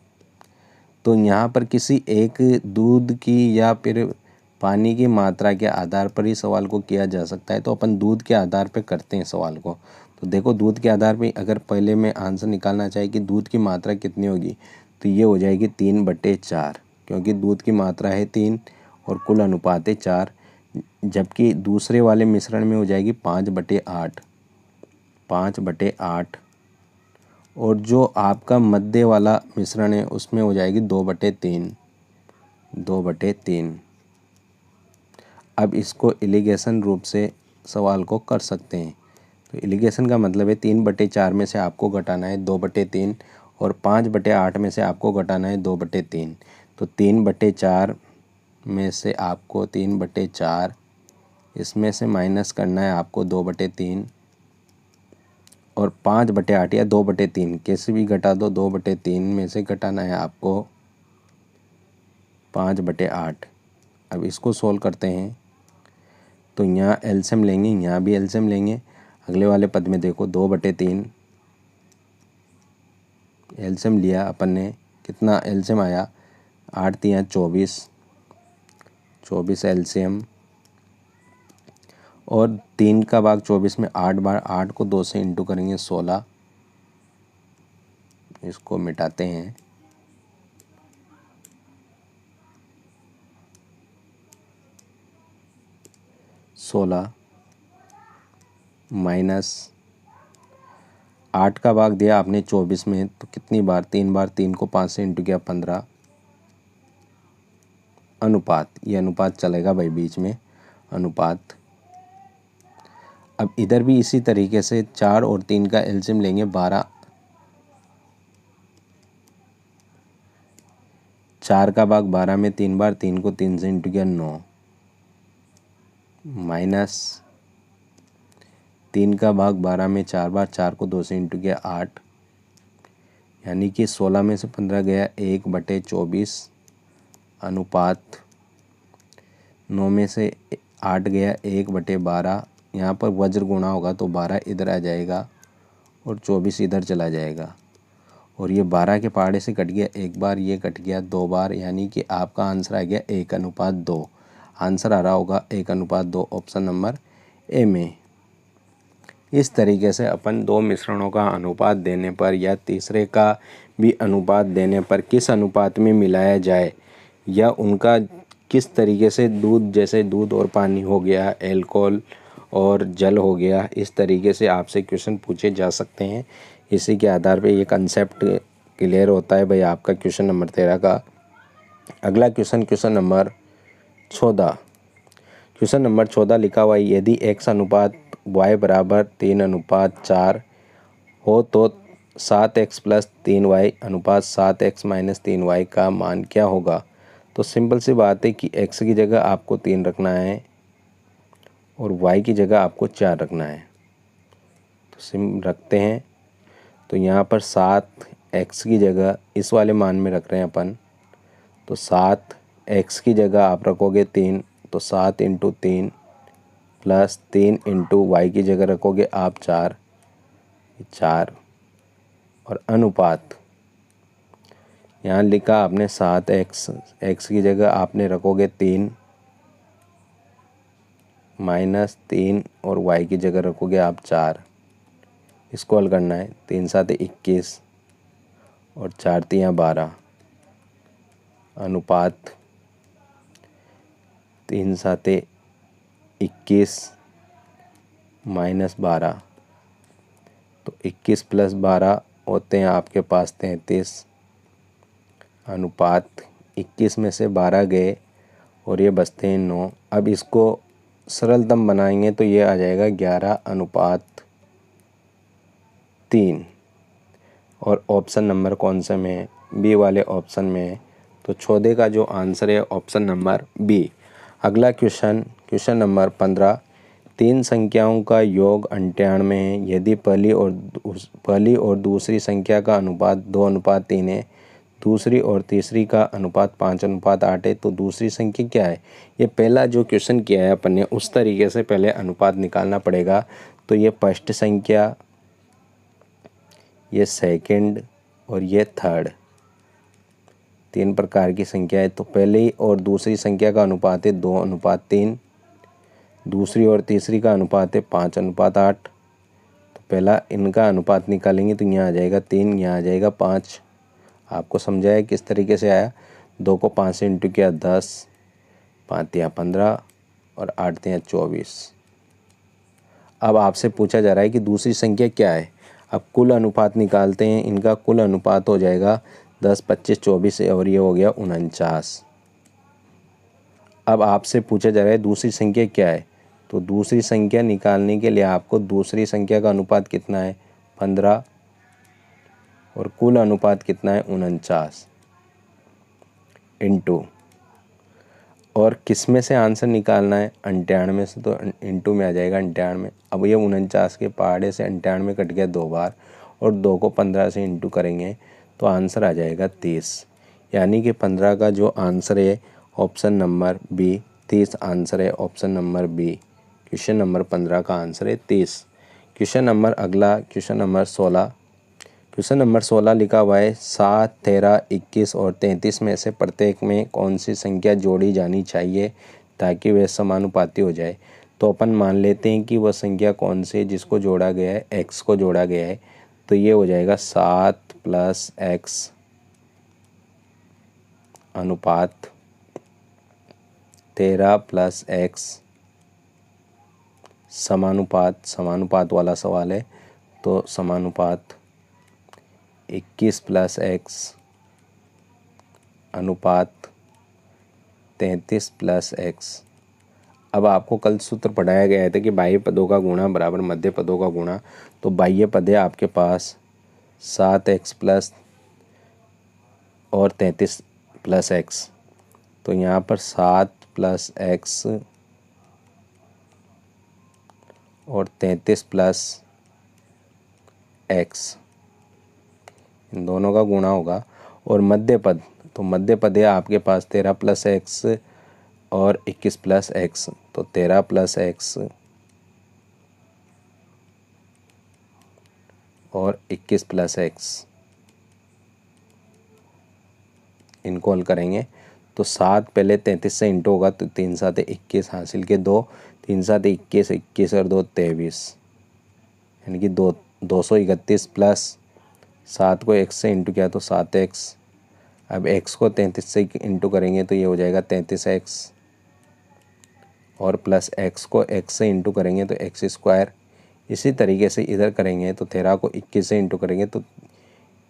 Speaker 1: तो यहाँ पर किसी एक दूध की या फिर पानी की मात्रा के आधार पर ही सवाल को किया जा सकता है। तो अपन दूध के आधार पर करते हैं सवाल को। तो देखो दूध के आधार पे अगर पहले में आंसर निकालना चाहे कि दूध की मात्रा कितनी होगी, तो ये हो जाएगी 3/4, क्योंकि दूध की मात्रा है 3 और कुल अनुपात है 4। जबकि दूसरे वाले मिश्रण में हो जाएगी 5/8, 5/8, और जो आपका मध्य वाला मिश्रण है उसमें हो जाएगी 2/3, 2/3। अब इसको एलिगेशन रूप से सवाल को कर सकते हैं। तो एलिगेशन का मतलब है 3/4 में से आपको घटाना है 2/3, और 5/8 में से आपको घटाना है 2/3। तो 3/4 में से आपको 3/4 इसमें से माइनस करना है आपको 2/3, और 5/8 या 2/3 कैसे भी घटा दो, 2/3 में से घटाना है आपको 5/8। अब इसको सोल्व करते हैं तो यहाँ एलसीएम लेंगे, यहाँ भी एलसीएम लेंगे। अगले वाले पद में देखो 2/3 एलसीएम लिया अपन ने, कितना एलसीएम आया? 8 3 24, 24 एलसीएम, और 3 का भाग 24 में 8 बार, 8 को 2 से इंटू करेंगे 16। इसको मिटाते हैं, माइनस 8 का भाग दिया आपने 24 में, तो कितनी बार? 3 बार, 3 को 5 से इंटू किया 15। अनुपात, ये अनुपात चलेगा भाई बीच में, अनुपात। अब इधर भी इसी तरीके से 4 और 3 का एलसीएम लेंगे 12, 4 का भाग 12 में 3 बार, 3 को 3 से इंटू किया 9, माइनस 3 का भाग 12 में 4 बार, 4 को 2 से इंटू किया 8, यानी कि 16 में से 15 गया 1/24 अनुपात 9 में से 8 गया 1/12। यहाँ पर वज्र गुणा होगा तो 12 इधर आ जाएगा और 24 इधर चला जाएगा, और ये 12 के पहाड़े से कट गया एक बार, ये कट गया 2 बार, यानी कि आपका आंसर आ गया 1:2। आंसर आ रहा होगा 1:2, ऑप्शन नंबर ए में। इस तरीके से अपन दो मिश्रणों का अनुपात देने पर या तीसरे का भी अनुपात देने पर किस अनुपात में मिलाया जाए या उनका किस तरीके से, दूध जैसे दूध और पानी हो गया, अल्कोहल और जल हो गया, इस तरीके से आपसे क्वेश्चन पूछे जा सकते हैं। इसी के आधार पे ये कंसेप्ट क्लियर होता है भाई आपका क्वेश्चन नंबर 13 का। अगला क्वेश्चन नंबर 14। क्वेश्चन नंबर 14 लिखा हुआ है, यदि x अनुपात y बराबर 3:4 हो तो 7x + 3y अनुपात 7x - 3y का मान क्या होगा। तो सिंपल सी बात है कि x की जगह आपको 3 रखना है और y की जगह आपको 4 रखना है। तो रखते हैं, तो यहाँ पर 7x की जगह इस वाले मान में रख रहे हैं अपन, तो 7x की जगह आप रखोगे 3, तो 7 × 3 प्लस 3 × y की जगह रखोगे आप 4 और अनुपात यहाँ लिखा आपने 7x, x की जगह आपने रखोगे 3 माइनस 3 और y की जगह रखोगे आप 4। इसको हल करना है, 3 × 7 = 21 और 4 × 3 = 12 अनुपात 3 × 7 = 21 - 12, तो 21 + 12 होते हैं आपके पास 33 अनुपात 21 में से 12 गए और ये बचते हैं 9। अब इसको सरलतम बनाएंगे तो ये आ जाएगा 11:3 और ऑप्शन नंबर कौन से में है, बी वाले ऑप्शन में है। तो 14 का जो आंसर है ऑप्शन नंबर बी। अगला क्वेश्चन नंबर 15। 3 संख्याओं का योग 98 है, यदि पहली और दूसरी संख्या का अनुपात 2:3 है, दूसरी और तीसरी का अनुपात 5:8 है, तो दूसरी संख्या क्या है। ये पहला जो क्वेश्चन किया है अपन ने उस तरीके से पहले अनुपात निकालना पड़ेगा। तो ये फर्स्ट संख्या, ये सेकंड और ये थर्ड, 3 प्रकार की संख्या है। तो पहली और दूसरी संख्या का अनुपात है 2:3, दूसरी और तीसरी का अनुपात है 5:8। तो पहला इनका अनुपात निकालेंगे तो यहाँ आ जाएगा 3, यहाँ आ जाएगा 5। आपको समझाया किस तरीके से आया, 2 को 5 से इंटू किया 10, 5 × 15 और 8 × 24। अब आपसे पूछा जा रहा है कि दूसरी संख्या क्या है। अब कुल अनुपात निकालते हैं, इनका कुल अनुपात हो जाएगा 10, 25, 24 और ये हो गया 49। अब आपसे पूछा जा रहा है दूसरी संख्या क्या है। तो दूसरी संख्या निकालने के लिए आपको दूसरी संख्या का अनुपात कितना है 15 और कुल अनुपात कितना है 49 इंटू, और किस में से आंसर निकालना है 98 से, तो इंटू में आ जाएगा 98। अब ये 49 के पहाड़े से 98 कट गया 2 बार और 2 को 15 से इंटू करेंगे तो आंसर आ जाएगा 30, यानी कि 15 का जो आंसर है ऑप्शन नंबर बी, 30 आंसर है option number b. Question number 15 का आंसर है 30। क्वेश्चन नंबर अगला क्वेश्चन नंबर 16। क्वेश्चन नंबर 16 लिखा हुआ है 7, 13, 21 और 33 में से प्रत्येक में कौन सी संख्या जोड़ी जानी चाहिए ताकि वह समानुपाती हो जाए। तो अपन मान लेते हैं कि वह संख्या कौन सी है जिसको जोड़ा गया है, x को जोड़ा गया है। तो ये हो जाएगा 7 + x अनुपात 13 + x समानुपात वाला सवाल है, तो समानुपात 21 + x अनुपात 33 + x। अब आपको कल सूत्र पढ़ाया गया था कि बाह्य पदों का गुणा बराबर मध्य पदों का गुणा। तो बाह्य पद है आपके पास 7x प्लस और 33 प्लस एक्स। तो यहाँ पर 7 प्लस एक्स और 33 प्लस एक्स, इन दोनों का गुणा होगा। और मध्य पद, तो मध्य पद है आपके पास 13 प्लस एक्स और 21 प्लस एक्स। तो 13 प्लस एक्स और 21 प्लस एक्स, इनको हल करेंगे तो 7 पहले 33 से इंटू होगा, तो 3 7 21 हासिल के 2, 3 7 21, 21 और 2 23, यानी कि 231 प्लस 7 को x से इंटू किया तो 7x। अब x को 33 से इंटू करेंगे तो ये हो जाएगा 33x, और प्लस x को x से इंटू करेंगे तो x स्क्वायर। इसी तरीके से इधर करेंगे तो 13 को 21 से इंटू करेंगे तो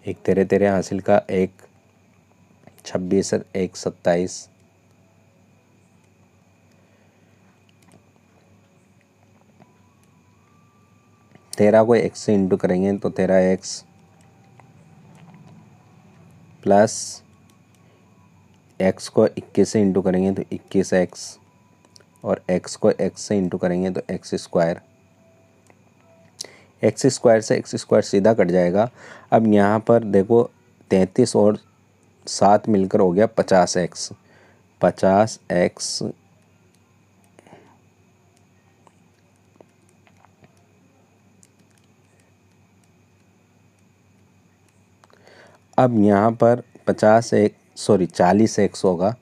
Speaker 1: एक 13 13 हासिल का 1 26 और 1 27, 13 को x से इंटू करेंगे तो 13x प्लस x को 21 से इंटू करेंगे तो 21x, और x को x से इंटू करेंगे तो x स्क्वायर। एक्स स्क्वायर से एक्स स्क्वायर सीधा कट जाएगा। अब यहाँ पर देखो 33 और 7 मिलकर हो गया 50x, 50x अब यहाँ पर 40x होगा,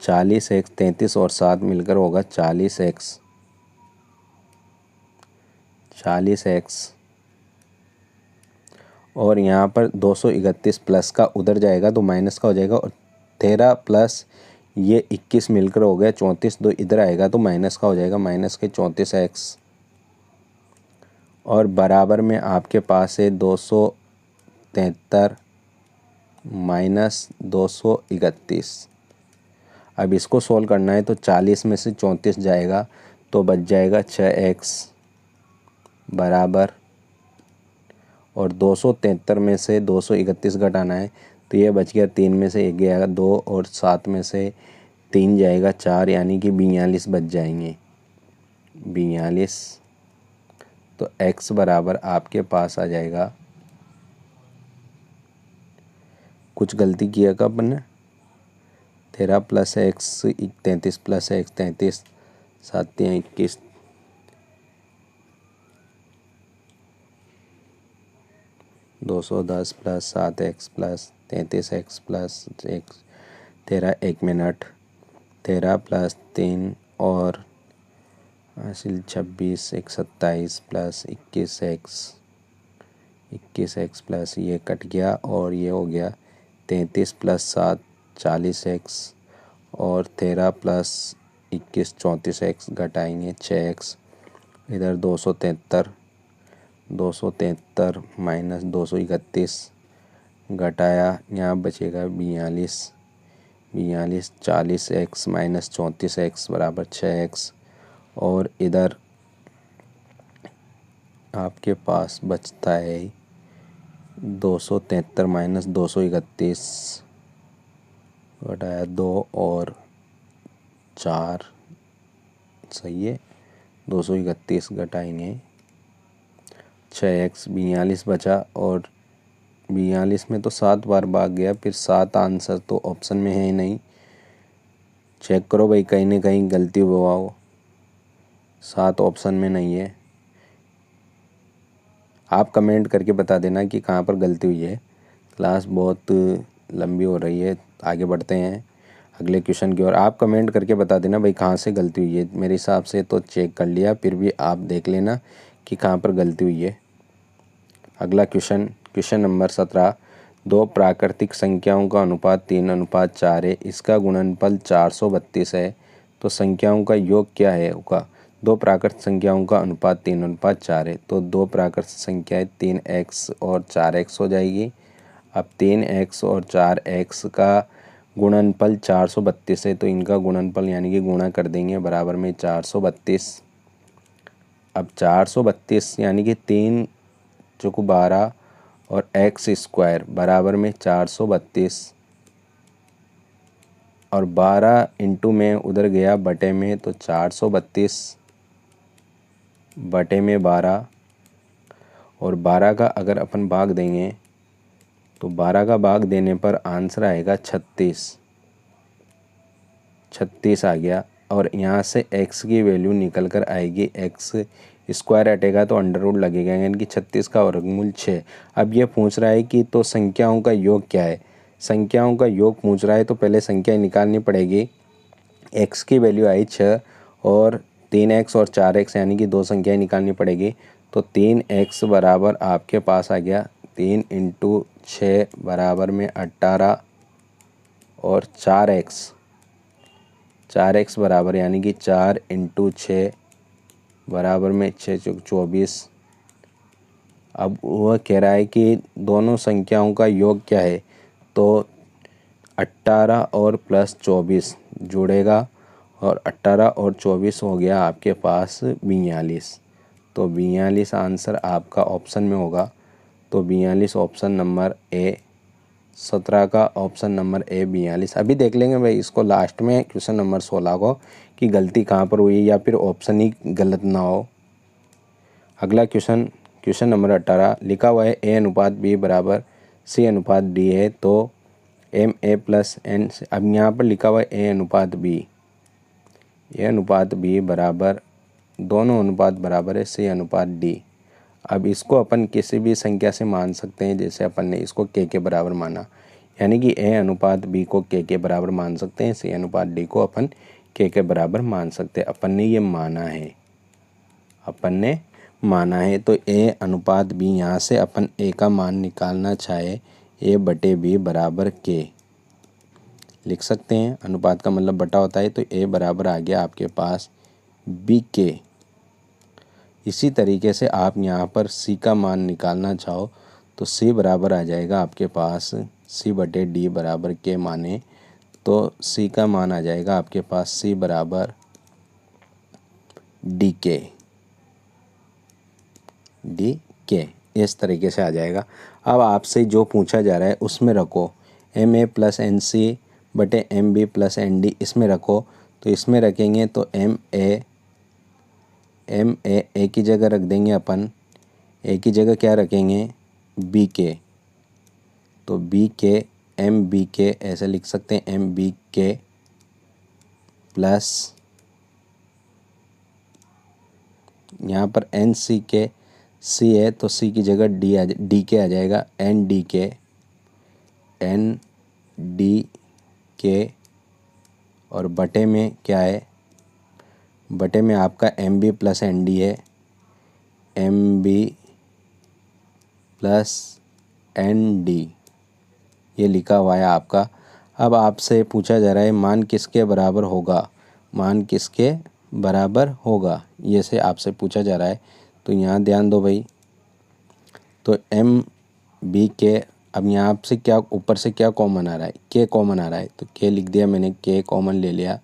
Speaker 1: 40x 33 और 7 मिलकर होगा 40x, 40x, और यहाँ पर 231 प्लस का उधर जाएगा तो माइनस का हो जाएगा, और 13 प्लस ये 21 मिलकर हो गया 34, दो इधर आएगा तो माइनस का हो जाएगा, माइनस के 34x, और बराबर में आपके पास है 273 माइनस 231। अब इसको सोल्व करना है तो 40 में से 34 जाएगा तो बच जाएगा 6x बराबर, और 273 में से 231 घटाना है तो ये बच गया 3 में से 1 गया 2, और 7 में से 3 जाएगा 4, यानी कि 42 बच जाएंगे, 42। तो x बराबर आपके पास आ जाएगा, कुछ गलती किया का अपन ने, 13 plus x 33 plus x 33, 7 21, 210 plus 7x plus 33x plus 1, 13 1 minute, 13 plus 3 और हासिल 26 1 27 प्लस 21x प्लस ये कट गया, और ये हो गया 33 प्लस 7 40x, और 13 प्लस 21 34x, घटाएंगे 6x, इधर 273 माइनस 231 घटाया, यहाँ बचेगा 42, 40x माइनस 34x बराबर 6x, और इधर आपके पास बचता है 273 माइनस 231 घटाया 2 और 4, सही है, 231 घटाएंगे 6x, 42 बचा, और 42 में तो 7 बार भाग गया, फिर 7 आंसर तो ऑप्शन में है ही नहीं, चेक करो भाई कहीं ना कहीं गलती हुआ हो, 7 ऑप्शन में नहीं है। आप कमेंट करके बता देना कि कहाँ पर गलती हुई है। क्लास बहुत लंबी हो रही है, आगे बढ़ते हैं अगले क्वेश्चन की ओर। आप कमेंट करके बता देना भाई कहाँ से गलती हुई है, मेरे हिसाब से तो चेक कर लिया, फिर भी आप देख लेना कि कहाँ पर गलती हुई है। अगला क्वेश्चन नंबर 17, दो प्राकृतिक संख्याओं का अनुपात 3:4 है, इसका गुणनफल 432 है, तो संख्याओं का योग क्या है होगा। दो प्राकृतिक संख्याओं का अनुपात 3:4 है, तो दो प्राकृतिक संख्याएं 3x और 4x हो जाएगी। अब 3x और 4x का गुणनफल 432 है, तो इनका गुणनफल यानी कि गुणा कर देंगे, बराबर में 432। अब 432 यानी कि 3 चौक 12 और x स्क्वायर बराबर में 432, और 12 इंटू में उधर गया बटे में, तो 432 बटे में 12, और 12 का अगर अपन भाग देंगे तो 12 का भाग देने पर आंसर आएगा 36 आ गया। और यहाँ से x की वैल्यू निकल कर आएगी, x स्क्वायर हटेगा तो अंडर रूट लगेगा, यानी कि 36 का वर्गमूल 6। अब ये पूछ रहा है कि तो संख्याओं का योग क्या है। संख्याओं का योग पूछ रहा है तो पहले संख्या निकालनी पड़ेगी। x की वैल्यू आई 6 और 3x और 4x, यानी कि दो संख्याएं निकालनी पड़ेगी। तो 3x बराबर आपके पास आ गया 3 इंटू 6 बराबर में 18 और 4x बराबर, यानी कि 4 इंटू 6 बराबर में 6 चौक 24। अब वह कह रहा है कि दोनों संख्याओं का योग क्या है, तो 18 और प्लस 24 जुड़ेगा और 18 और 24 हो गया आपके पास 42। तो 42 आंसर आपका ऑप्शन में होगा। तो 42 ऑप्शन नंबर ए, 17 का ऑप्शन नंबर ए 42। अभी देख लेंगे भाई इसको लास्ट में क्वेश्चन नंबर 16 को कि गलती कहाँ पर हुई या फिर ऑप्शन ही गलत ना हो। अगला क्वेश्चन नंबर 18 लिखा हुआ है ए अनुपात बी बराबर सी अनुपात डी है, तो एम ए प्लस एन। अब यहाँ पर लिखा हुआ है ए अनुपात बी बराबर, दोनों अनुपात बराबर है सी अनुपात डी। अब इसको अपन किसी भी संख्या से मान सकते हैं, जैसे अपन ने इसको के बराबर माना, यानी कि ए अनुपात बी को के बराबर मान सकते हैं, सी अनुपात डी को अपन के बराबर मान सकते हैं। अपन ने ये माना है, तो ए अनुपात बी, यहाँ से अपन ए का मान निकालना चाहे ए बटे बी बराबर के लिख सकते हैं। अनुपात का मतलब बटा होता है, तो ए बराबर आ गया आपके पास बी के। इसी तरीके से आप यहाँ पर सी का मान निकालना चाहो तो सी बराबर आ जाएगा आपके पास सी बटे डी बराबर के माने, तो सी का मान आ जाएगा आपके पास सी बराबर डी के। इस तरीके से आ जाएगा। अब आपसे जो पूछा जा रहा है उसमें रखो M A plus N C बटे M B plus N D, इसमें रखो। तो इसमें रखेंगे तो एम ए की जगह रख देंगे अपन, ए की जगह क्या रखेंगे बी के, तो बी के एम बी के ऐसे लिख सकते हैं, एम बी के प्लस यहाँ पर एन सी के सी है तो सी की जगह डी के आ जाएगा, एन डी के और बटे में क्या है, बटे में आपका M B plus N D है, M B plus N D ये लिखा हुआ है आपका। अब आपसे पूछा जा रहा है मान किसके बराबर होगा, ये से आपसे पूछा जा रहा है। तो यहाँ ध्यान दो भाई, तो एम बी के, अब यहाँ से क्या ऊपर से क्या कॉमन आ रहा है, के कॉमन आ रहा है, तो के लिख दिया मैंने, के कॉमन ले लिया।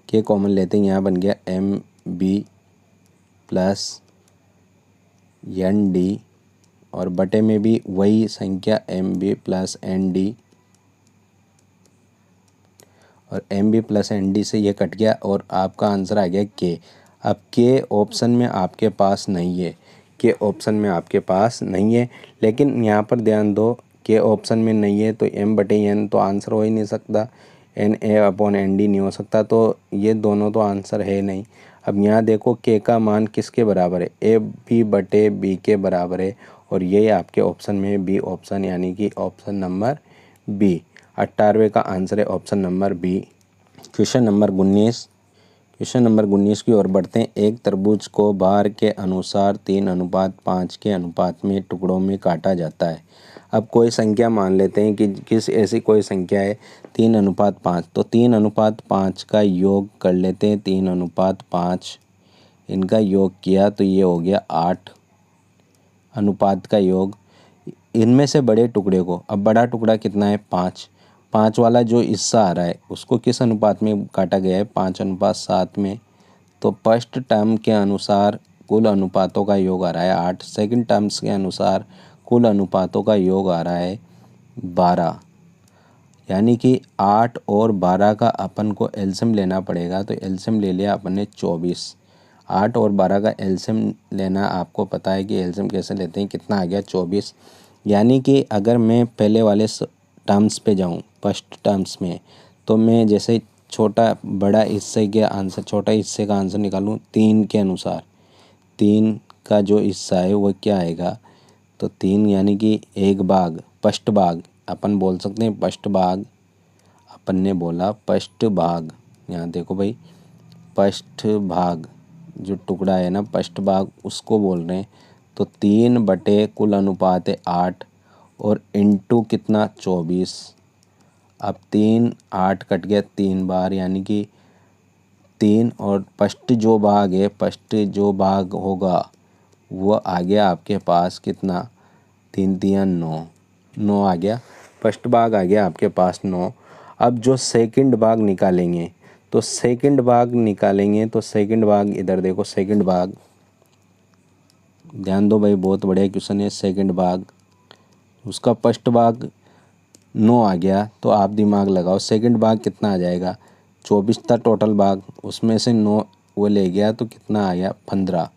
Speaker 1: के कॉमन लेते ही यहाँ बन गया M B plus N D और बटे में भी वही संख्या M B plus N D, और M B plus N D से ये कट गया और आपका आंसर आ गया के। अब के ऑप्शन में आपके पास नहीं है, लेकिन यहाँ पर ध्यान दो के ऑप्शन में नहीं है तो एम बटे एन तो आंसर हो ही नहीं सकता, n a upon n d नहीं हो सकता, तो ये दोनों तो आंसर है नहीं। अब यहाँ देखो के का मान किसके बराबर है, ए बी बटे बी के बराबर है, और ये आपके ऑप्शन में है बी ऑप्शन, यानी कि ऑप्शन नंबर बी। 18वें का आंसर है option number b. Question number 19 की ओर बढ़ते हैं। एक तरबूज को भार के अनुसार 3:5 के अनुपात में टुकड़ों में काटा जाता है। अब कोई संख्या मान लेते हैं कि किस ऐसी कोई संख्या है 3:5, तो 3:5 का योग कर लेते हैं। 3:5 इनका योग किया तो ये हो गया 8 अनुपात का योग। इनमें से बड़े टुकड़े को, अब बड़ा टुकड़ा कितना है 5 वाला जो हिस्सा आ रहा है उसको किस अनुपात में काटा गया है 5:7 में। तो फर्स्ट टर्म के अनुसार कुल अनुपातों का योग आ रहा है 8, सेकंड टर्म्स के अनुसार कुल अनुपातों का योग आ रहा है 12, यानी कि 8 और 12 का अपन को एलसीएम लेना पड़ेगा। तो एलसीएम ले लिया अपन ने 24। 8 और 12 का एलसीएम लेना आपको पता है कि एलसीएम कैसे लेते हैं, कितना आ गया 24। यानी कि अगर मैं पहले वाले टर्म्स पे जाऊं, फर्स्ट टर्म्स में, तो मैं जैसे छोटा बड़ा हिस्से के आंसर, छोटा हिस्से का आंसर निकालूं 3 के अनुसार, 3 का जो हिस्सा है वो क्या आएगा, तो 3 यानी कि एक भाग, फर्स्ट भाग अपन बोल सकते हैं, फर्स्ट भाग अपन ने बोला, फर्स्ट भाग, यहाँ देखो भाई, फर्स्ट भाग जो टुकड़ा है ना, फर्स्ट भाग उसको बोल रहे हैं। तो 3 बटे कुल अनुपात है 8 और इंटू कितना 24। अब 3 8 कट गया 3 बार, यानी कि 3 और फर्स्ट जो भाग है, फर्स्ट जो भाग होगा वो आ गया आपके पास कितना, 3 3 9, 9 आ गया, फर्स्ट भाग आ गया आपके पास 9। अब जो सेकंड भाग निकालेंगे, तो सेकंड भाग निकालेंगे, तो सेकंड भाग इधर देखो, सेकंड भाग ध्यान दो भाई, बहुत बढ़िया क्वेश्चन है। सेकंड भाग उसका फर्स्ट भाग 9 आ गया, तो आप दिमाग लगाओ सेकंड भाग कितना आ जाएगा, 24 था टोटल भाग, उसमें से 9 वो ले गया तो कितना आया 15,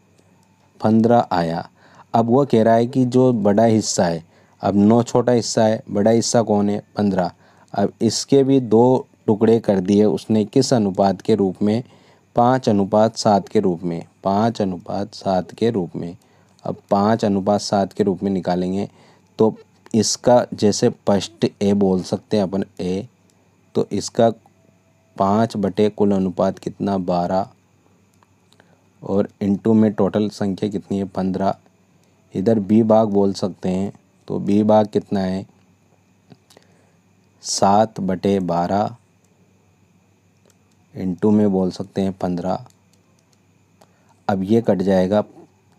Speaker 1: 15 आया। अब वो कह रहा है कि जो बड़ा हिस्सा है, अब 9 छोटा हिस्सा है, बड़ा हिस्सा कौन है 15। अब इसके भी 2 टुकड़े कर दिए उसने, किस अनुपात के रूप में, 5:7 के रूप में, 5:7 के रूप में। अब 5:7 के रूप में निकालेंगे, तो इसका जैसे फर्स्ट ए बोल सकते हैं अपन ए, तो इसका 5 बटे कुल अनुपात कितना 12 और इंटू में टोटल संख्या कितनी है 15। इधर बी भाग बोल सकते हैं, तो बी भाग कितना है 7 बटे 12 इंटू में बोल सकते हैं 15। अब ये कट जाएगा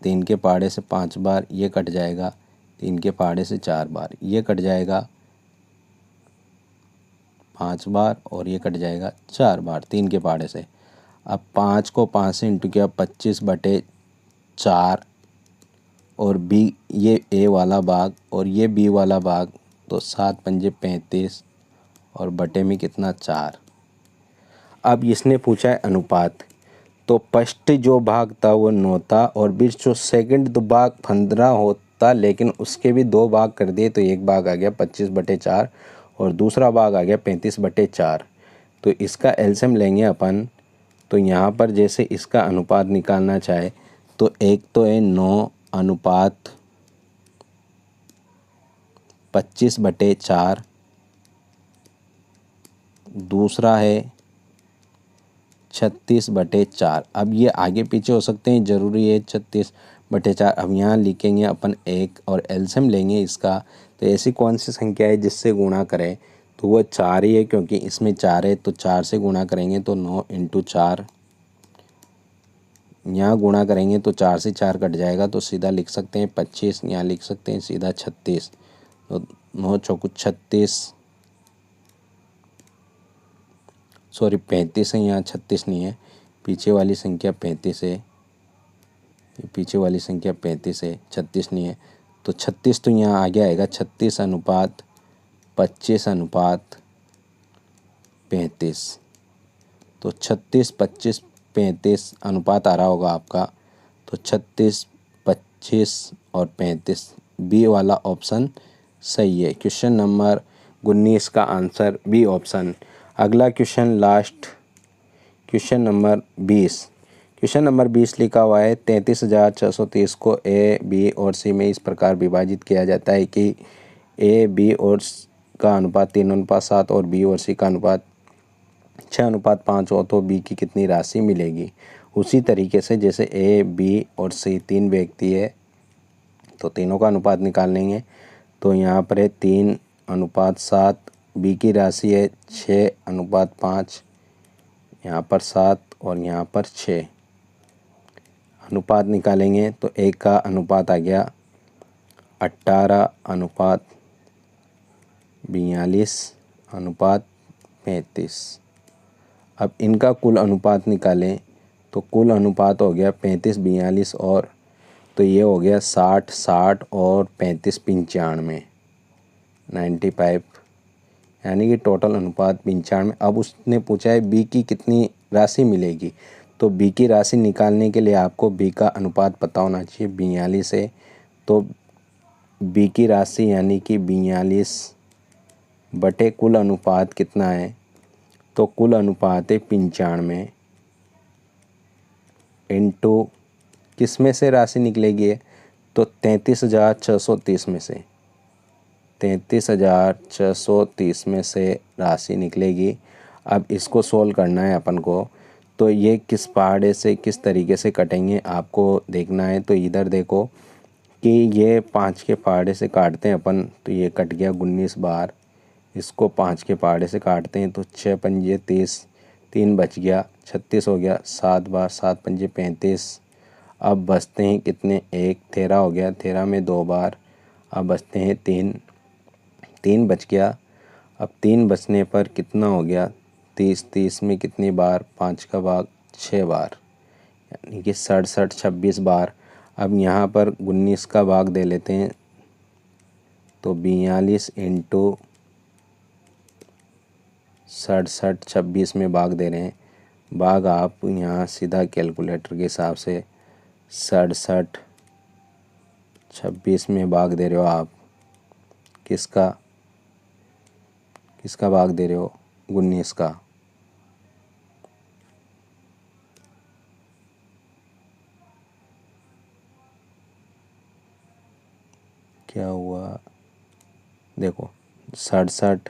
Speaker 1: 3 के पहाड़े से 5 बार, ये कट जाएगा 3 के पहाड़े से 4 बार, ये कट जाएगा 5 बार और ये कट जाएगा 4 बार 3 के पहाड़े से। अब 5 को 5 से इंटू किया 25 बटे 4 और बी ये ए वाला भाग और ये बी वाला भाग, तो 7 पंजे 35 और बटे में कितना 4। अब इसने पूछा है अनुपात, तो फर्स्ट जो भाग था वो 9 था और बीच जो सेकंड भाग 15 होता, लेकिन उसके भी 2 भाग कर दिए, तो एक भाग आ गया 25 बटे 4 और दूसरा भाग आ गया 35 बटे 4। तो इसका एलसीएम लेंगे अपन, तो यहाँ पर जैसे इसका अनुपात निकालना चाहे, तो एक तो है 9 अनुपात 25 बटे 4, दूसरा है 36 बटे 4। अब ये आगे पीछे हो सकते हैं, ज़रूरी है 36 बटे 4। अब यहाँ लिखेंगे अपन 1 और एलसीएम लेंगे इसका, तो ऐसी कौन सी संख्या है जिससे गुणा करें, तो वो 4 ही है, क्योंकि इसमें 4 है, तो 4 से गुणा करेंगे तो 9 इंटू 4, यहाँ गुणा करेंगे तो 4 से 4 कट जाएगा, तो सीधा लिख सकते हैं 25, यहाँ लिख सकते हैं सीधा 36, तो 9 चौको 36, सॉरी 35 है, यहाँ 36 नहीं है, पीछे वाली संख्या 35 है, पीछे वाली संख्या 35 है, 36 नहीं है, तो 36 तो यहाँ आगे आएगा 36 अनुपात 25 अनुपात 35, तो 36 25 35 अनुपात आ रहा होगा आपका, तो 36 25 और 35 बी वाला ऑप्शन सही है। क्वेश्चन नंबर 19 का आंसर बी ऑप्शन। अगला question last, question number 20। Question number 20 लिखा हुआ है 33,630 को ए बी और सी में इस प्रकार विभाजित किया जाता है कि ए बी और का अनुपात 3:7 और बी और सी का अनुपात 6:5 हो, तो बी की कितनी राशि मिलेगी। उसी तरीके से जैसे ए बी और सी 3 व्यक्ति है, तो तीनों का अनुपात निकाल लेंगे, तो यहाँ पर है 3:7, बी की राशि है 6:5, यहाँ पर 7 और यहाँ पर 6, अनुपात निकालेंगे तो एक का अनुपात आ गया 18:42:35। अब इनका कुल अनुपात निकालें, तो कुल अनुपात हो गया 35:42 और, तो ये हो गया 60 और 35 95, यानी कि टोटल अनुपात 95। अब उसने पूछा है बी की कितनी राशि मिलेगी। तो बी की राशि निकालने के लिए आपको बी का अनुपात पता होना चाहिए 42 है। तो बी की राशि यानी कि 42 बटे कुल अनुपात कितना है, तो कुल अनुपात है 95 इंटू किस में से राशि निकलेगी, तो 33,630 में से, 33,630 में से राशि निकलेगी। अब इसको सोल्व करना है अपन को। तो ये किस पहाड़े से किस तरीके से कटेंगे आपको देखना है। तो इधर देखो कि ये 5 के पहाड़े से काटते हैं अपन, तो ये कट गया 19 बार। इसको 5 के पहाड़े से काटते हैं तो 6 पंजे 30, 3 बच गया, 36 हो गया। 7 बार, 7 पंजे 35। अब बचते हैं कितने, 1 13 हो गया, 13 में 2 बार। अब बचते हैं 3, 3 बच गया। अब 3 बचने पर कितना हो गया, 30, 30 में कितनी बार, 5 का भाग 6 बार, यानी कि 67, 26 बार। अब यहाँ पर 19 का भाग दे लेते हैं, तो 42 इंटू 67, 26 में भाग दे रहे हैं। भाग आप यहाँ सीधा कैलकुलेटर के हिसाब से 67, 26 में भाग दे रहे हो आप, किसका किसका भाग दे रहे हो, 19 का। क्या हुआ देखो, 67,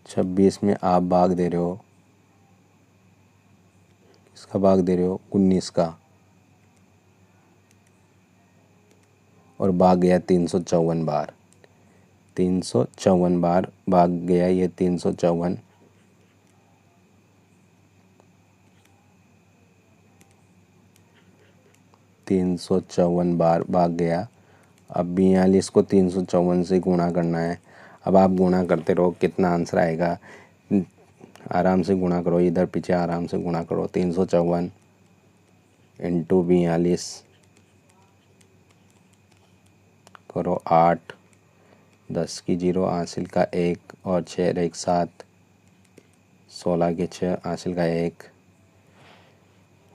Speaker 1: 26 में आप भाग दे रहे हो, किसका भाग दे रहे हो, 19 का, और भाग गया 354 बार। 354 बार भाग गया ये 354। बार भाग गया। अब 42 को 354 से गुणा करना है। अब आप गुणा करते रहो, कितना आंसर आएगा आराम से गुणा करो, इधर पीछे आराम से गुणा करो। 354 इंटू 42 करो 8, 10 की 0, हासिल का 1 और 6 1 7, 16 के 6, हासिल का 1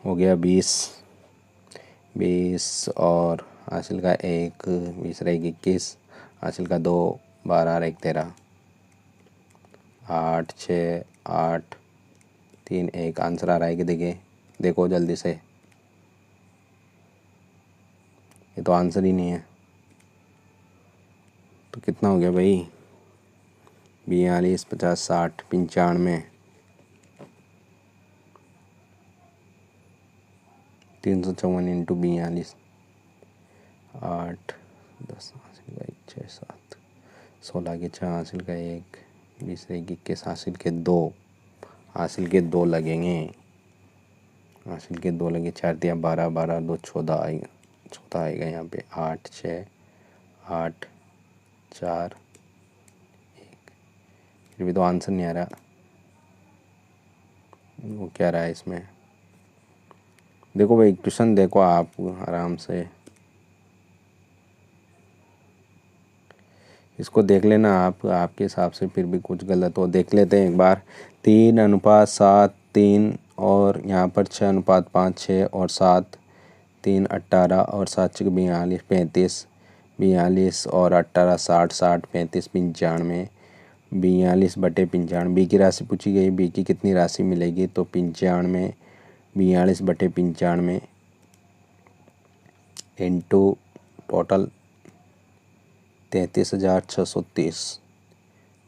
Speaker 1: हो गया 20, 20 और हासिल का 1, 20 रहेगी 21, हासिल का 2, 12 1 13, 8 6 8 3 1। आंसर आ रहा है कि देखिए, देखो जल्दी से, ये तो आंसर ही नहीं है। तो कितना हो गया भाई, 42 50 60 95, 354 इंटू 42, 8 10 हासिल का 1 6 7, 16 के 6, हासिल का 1, 20 21, हासिल के 2, हासिल के 2 लगेंगे, हासिल के 2 लगे, 4 दिया 12, 12 2 14 आएगा, 14 आएगा यहाँ पे। 8 6 8 4 1, फिर भी तो आंसर नहीं आ रहा। वो क्या रहा है इसमें, देखो भाई क्वेश्चन देखो आप आराम से, इसको देख लेना आप, आपके हिसाब से फिर भी कुछ गलत हो देख लेते हैं एक बार। 3:7 3 और यहाँ पर 6:5 6 और 7, 3 18 और 7 6 42 35, 42 और 18 60 60 35 95, 42 बटे 95। बी की राशि पूछी गई, बी की कितनी राशि मिलेगी, तो 95, 42 बटे 95 इंटू टोटल 33,630,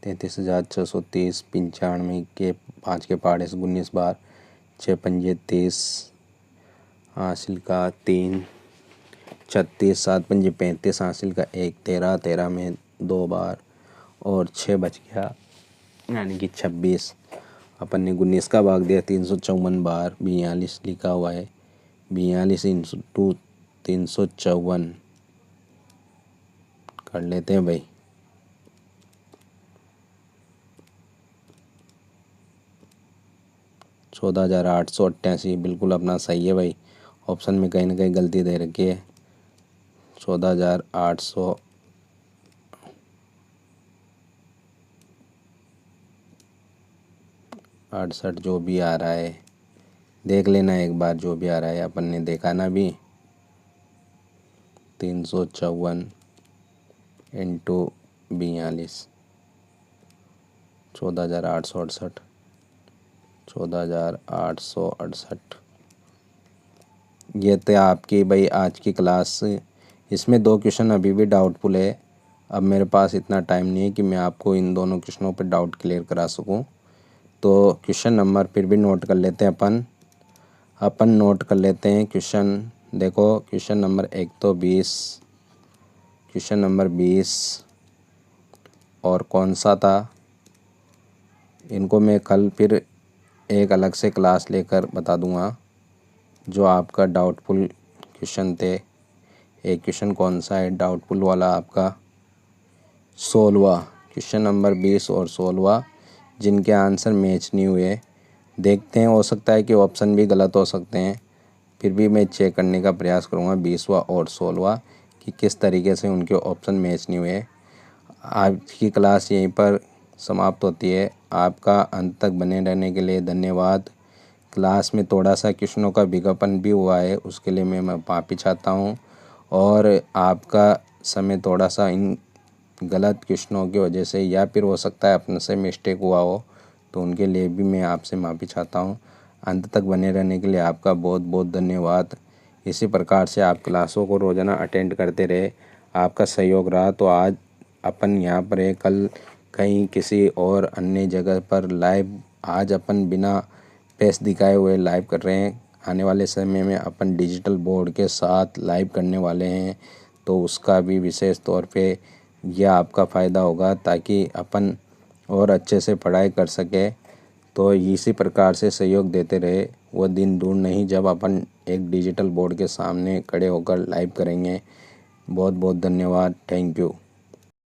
Speaker 1: 33,630, 95 के 5 के पहाड़े से 19 बार, 6 पंजे 30, हासिल का 3 36, 7 पंजे 35, हासिल का 1 13, 13 में 2 बार और 6 बच गया, यानी कि 26। अपन ने 19 का भाग दिया 354 बार, 42 लिखा हुआ है, 42 इंटू 354 कर लेते हैं भाई। 14,888 बिल्कुल अपना सही है भाई। ऑप्शन में कहीं ना कहीं गलती दे रखी है। 14,800 68 जो भी आ रहा है देख लेना एक बार, जो भी आ रहा है अपन ने देखा ना भी। 354 इंटू 42 14,868 14,868। ये तो आपकी भाई आज की क्लास। इसमें 2 क्वेश्चन अभी भी डाउटफुल है। अब मेरे पास इतना टाइम नहीं है कि मैं आपको इन दोनों क्वेश्चनों पर डाउट क्लियर करा सकूं। तो क्वेश्चन नंबर फिर भी नोट कर लेते हैं अपन नोट कर लेते हैं क्वेश्चन। देखो क्वेश्चन नंबर 1 तो 20, क्वेश्चन नंबर 20 और कौन सा था, इनको मैं कल फिर एक अलग से क्लास लेकर बता दूंगा। जो आपका डाउटफुल क्वेश्चन थे, एक क्वेश्चन कौन सा है डाउटफुल वाला आपका, 16वां क्वेश्चन नंबर 20 और 16वां, जिनके आंसर मैच नहीं हुए। देखते हैं, हो सकता है कि ऑप्शन भी गलत हो सकते हैं, फिर भी मैं चेक करने का प्रयास करूँगा 20वां और 16वां कि किस तरीके से उनके ऑप्शन मैच नहीं हुए। आज की क्लास यहीं पर समाप्त होती है। आपका अंत तक बने रहने के लिए धन्यवाद। क्लास में थोड़ा सा क्वेश्चनों का विज्ञापन भी हुआ है, उसके लिए मैं माफ़ी चाहता हूँ। और आपका समय थोड़ा सा इन गलत क्वेश्चनों की वजह से या फिर हो सकता है अपने से मिस्टेक हुआ हो, तो उनके लिए भी मैं आपसे माफ़ी चाहता हूँ। अंत तक बने रहने के लिए आपका बहुत बहुत धन्यवाद। इसी प्रकार से आप क्लासों को रोज़ाना अटेंड करते रहे, आपका सहयोग रहा तो आज अपन यहाँ पर है, कल कहीं किसी और अन्य जगह पर लाइव आज अपन बिना फेस दिखाए हुए लाइव कर रहे हैं। आने वाले समय में अपन डिजिटल बोर्ड के साथ लाइव करने वाले हैं, तो उसका भी विशेष तौर पे यह आपका फ़ायदा होगा ताकि अपन और अच्छे से पढ़ाई कर सके। तो इसी प्रकार से सहयोग देते रहे, वो दिन दूर नहीं जब अपन एक डिजिटल बोर्ड के सामने खड़े होकर लाइव करेंगे। बहुत बहुत धन्यवाद। Thank you.